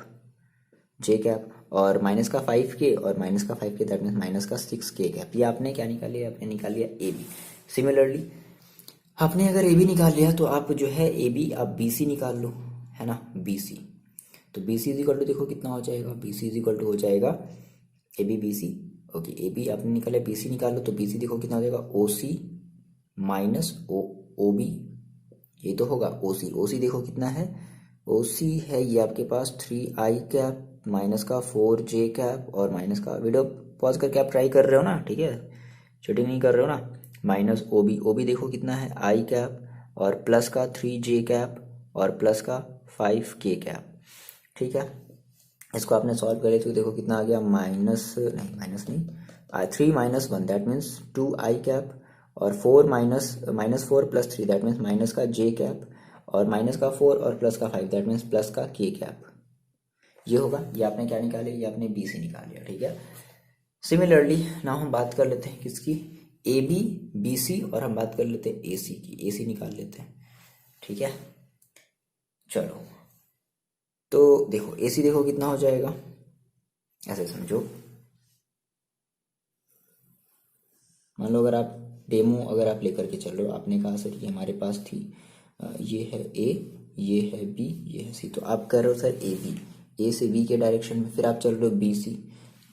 जे कैप और माइनस का 5k और माइनस का 5k दैट मीन्स माइनस का 6k कैप। ये आपने क्या निकाल लिया, आपने निकाल लिया ए बी। सिमिलरली आपने अगर ए बी निकाल लिया तो आप जो है ए बी आप बी सी निकाल लो, है ना, बी सी। तो B C is equal to देखो कितना हो जाएगा, B C is equal to हो जाएगा A B B C. Okay A B आपने निकाला, बी सी निकाल लो, तो बी सी देखो कितना हो जाएगा ओ सी माइनस ओ बी, ये तो होगा ओ सी। ओ सी देखो कितना है, ओ सी है ये आपके पास 3i कैप माइनस का 4j कैप और माइनस का, वीडियो पॉज करके आप ट्राई कर रहे हो ना, ठीक है, चीटिंग नहीं कर रहे हो ना, माइनस ओ बी देखो कितना है आई कैप और प्लस का 3j कैप और प्लस का 5k कैप। ठीक है, इसको आपने सॉल्व करे तो देखो कितना आ गया, माइनस नहीं 3 minus 1 that means 2i cap और 4 minus 4 plus 3 that means minus का j कैप और माइनस का 4 और प्लस का 5 दैट मीन्स प्लस का k कैप। ये होगा, ये आपने क्या निकाले, ये आपने बी से निकाल लिया। ठीक है, सिमिलरली ना हम बात कर लेते हैं किसकी, ए बी बी सी और हम बात कर लेते हैं ए सी की, ए सी निकाल लेते हैं। ठीक है, चलो तो देखो ए सी देखो कितना हो जाएगा, ऐसे समझो, मान लो अगर आप डेमो अगर आप लेकर के चल रहे हो, आपने कहा सर ये हमारे पास थी, ये है ए, ये है बी, ये है सी, तो आप कर रहे हो सर ए बी, ए से बी के डायरेक्शन में, फिर आप चल रहे हो बी सी,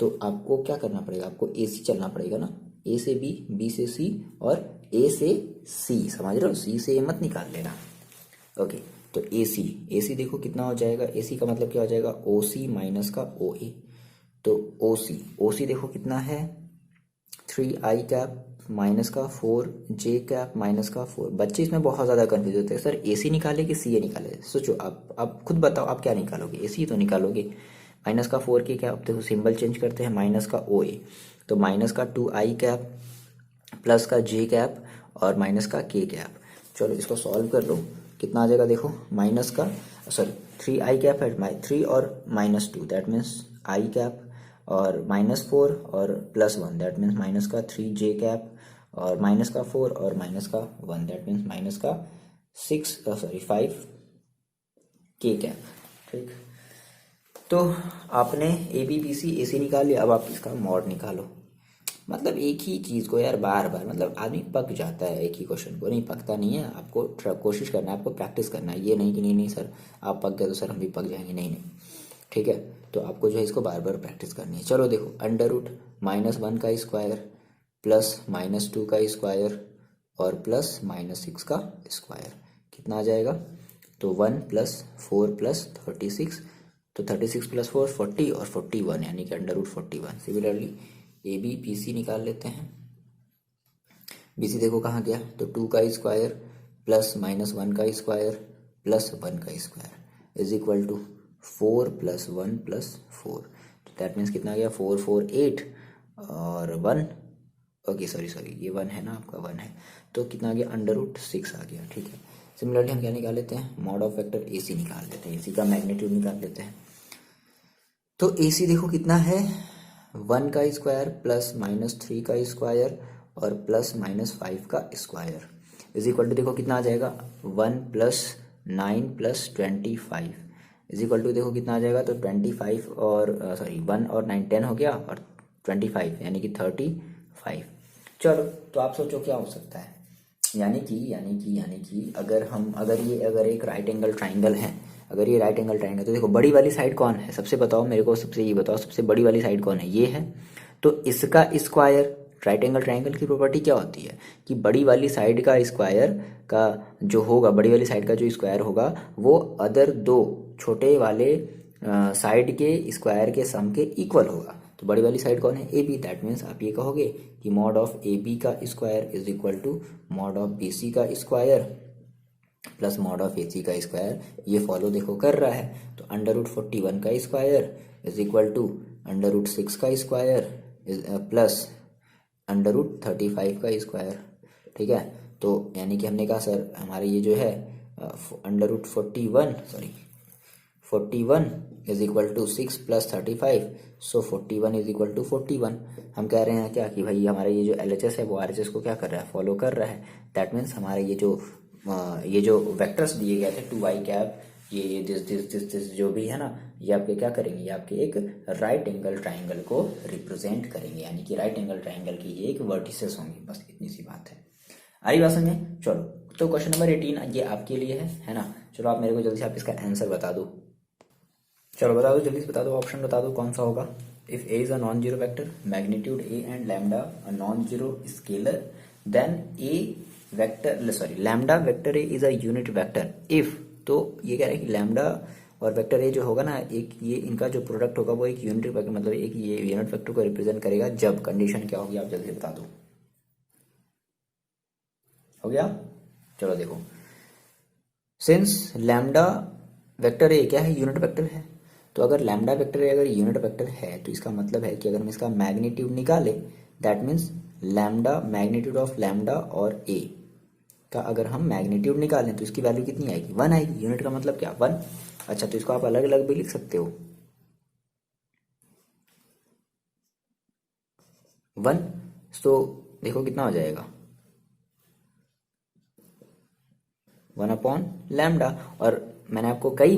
तो आपको क्या करना पड़ेगा, आपको ए सी चलना पड़ेगा ना, ए से बी, बी से सी और ए से सी, समझ रहे हो, सी से ए मत निकाल लेना। ओके, तो ए सी देखो कितना हो जाएगा, ए सी का मतलब क्या हो जाएगा, ओ सी माइनस का ओ ए, तो ओ सी देखो कितना है, 3i कैप माइनस का 4j कैप माइनस का 4। बच्चे इसमें बहुत ज़्यादा कंफ्यूज होते हैं, सर ए सी निकाले कि सी ए निकाले, सोचो आप खुद बताओ आप क्या निकालोगे, ए सी तो निकालोगे, माइनस का 4k कैप, देखो सिंबल चेंज करते हैं, माइनस का ओ ए, तो माइनस का 2i कैप प्लस का j कैप और माइनस का k कैप। चलो इसको सॉल्व कर लो, कितना आ जाएगा देखो, माइनस का सॉरी 3i कैप है 3 और -2 दैट मीन्स i कैप और -4 और +1 दैट मीन्स माइनस का 3j कैप और माइनस का 4 और माइनस का 1 दैट मीन्स माइनस का 5k कैप। ठीक, तो आपने ए बी बी सी ए सी निकाल लिया, अब आप इसका मॉड निकालो। मतलब एक ही चीज़ को यार बार बार, मतलब आदमी पक जाता है एक ही क्वेश्चन को, नहीं पकता नहीं है, आपको कोशिश करना है, आपको प्रैक्टिस करना है, ये नहीं कि नहीं सर आप पक गए तो सर हम भी पक जाएंगे, नहीं नहीं, ठीक है, तो आपको जो है इसको बार बार प्रैक्टिस करनी है। चलो देखो, √-1 का स्क्वायर प्लस -2 का स्क्वायर और प्लस -6 का स्क्वायर कितना आ जाएगा, तो 1 + 4 + 36, तो 36 + 4 40 और 41 यानी कि √41। Similarly A B B C निकाल लेते हैं, बी सी देखो कहाँ गया, तो 2 का स्क्वायर प्लस -1 का स्क्वायर प्लस 1 का स्क्वायर इज इक्वल टू 4 + 1 + 4, तो दैट मीन्स कितना आ गया, 4 4 8 और 1, ओके सॉरी ये 1 है ना, आपका 1 है, तो कितना आ गया, √6 आ गया। ठीक है, सिमिलरली हम क्या निकाल लेते हैं, मॉड ऑफ वेक्टर ए सी निकाल लेते हैं, ए सी का मैग्नीट्यूड निकाल लेते हैं, तो ए सी देखो कितना है, 1 का स्क्वायर प्लस -3 का स्क्वायर और प्लस -5 का स्क्वायर इज इक्वल टू देखो कितना आ जाएगा, 1 + 9 + 25 इज इक्वल टू देखो कितना आ जाएगा, तो 25 और 1 और 9 10 हो गया और 25 यानी कि 35। चलो तो आप सोचो क्या हो सकता है, यानी कि अगर एक राइट एंगल ट्राइंगल है, अगर ये राइट एंगल ट्राइंगल, तो देखो बड़ी वाली साइड कौन है, सबसे बताओ मेरे को, सबसे ये बताओ सबसे बड़ी वाली साइड कौन है, ये है, तो इसका स्क्वायर, राइट एंगल ट्राइंगल की प्रॉपर्टी क्या होती है कि बड़ी वाली साइड का स्क्वायर का जो होगा, बड़ी वाली साइड का जो स्क्वायर होगा वो अदर दो छोटे वाले साइड के स्क्वायर के सम के इक्वल होगा। तो बड़ी वाली साइड कौन है, ए बी, दैट मीन्स आप ये कहोगे कि मॉड ऑफ ए बी का square is equal to mod of B C का square plus mod of A C का स्क्वायर, ये फॉलो देखो कर रहा है, तो √41 का स्क्वायर इज इक्वल टू √6 का स्क्वायर प्लस √35 का स्क्वायर। ठीक है, तो यानी कि हमने कहा सर हमारे ये जो है √41 is equal to 6 + 35, so 41 is equal to 41। हम कह रहे हैं क्या कि भाई हमारा ये जो LHS है वो RHS को क्या कर रहा है, फॉलो कर रहा है, दैट मीन्स हमारे ये जो वेक्टर्स दिए गए थे 2i कैप, ये दिस जो भी है ना, ये आपके क्या करेंगे, ये आपके एक राइट एंगल ट्राइंगल को रिप्रेजेंट करेंगे, यानी कि राइट एंगल ट्राइंगल की ये एक वर्टिसेस होंगी, बस इतनी सी बात है। आ रही बात समझे। चलो तो क्वेश्चन नंबर 18 ये आपके लिए है ना, चलो आप मेरे को जल्दी से आप इसका आंसर बता दो, चलो बता दो जल्दी से बता दो, ऑप्शन बता दो कौन सा होगा। If A is a non zero vector, magnitude A and lambda a non zero scalar, then lambda vector A is a unit vector if, तो ये कह रहा है कि लैम्डा और वेक्टर ए जो होगा ना, एक ये इनका जो प्रोडक्ट होगा वो एक यूनिट वेक्टर, मतलब एक ये यूनिट वेक्टर को रिप्रेजेंट करेगा जब, कंडीशन क्या होगी आप जल्दी बता दो। हो गया, चलो देखो, सिंस लैम्डा वेक्टर ए क्या है, यूनिट वेक्टर है, तो अगर लैम्डा वेक्टर ए अगर यूनिट वेक्टर है तो इसका मतलब है कि अगर हम इसका मैग्नीट्यूड निकाले, that means lambda, magnitude of lambda और ए का अगर हम मैग्नीट्यूड निकालें तो इसकी वैल्यू कितनी आएगी, 1 आएगी। यूनिट का मतलब क्या, 1। अच्छा, तो इसको आप अलग अलग भी लिख सकते हो, 1, तो देखो कितना हो जाएगा, 1/लैम्डा। और मैंने आपको कई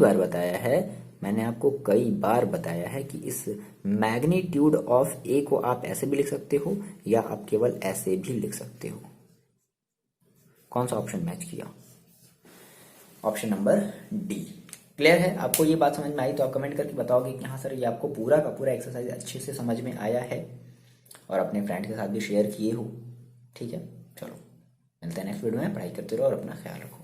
बार बताया है कि इस मैग्नीट्यूड ऑफ ए को आप ऐसे भी लिख सकते हो या आप केवल ऐसे भी लिख सकते हो। कौन सा ऑप्शन मैच किया? Option number D. क्लियर है? आपको ये बात समझ में आई तो आप कमेंट करके बताओगे कि हाँ सर ये आपको पूरा का पूरा एक्सरसाइज अच्छे से समझ में आया है और अपने फ्रेंड के साथ भी शेयर किए हो। ठीक है, चलो मिलते हैं नेक्स्ट वीडियो में। पढ़ाई करते रहो और अपना ख्याल रखो।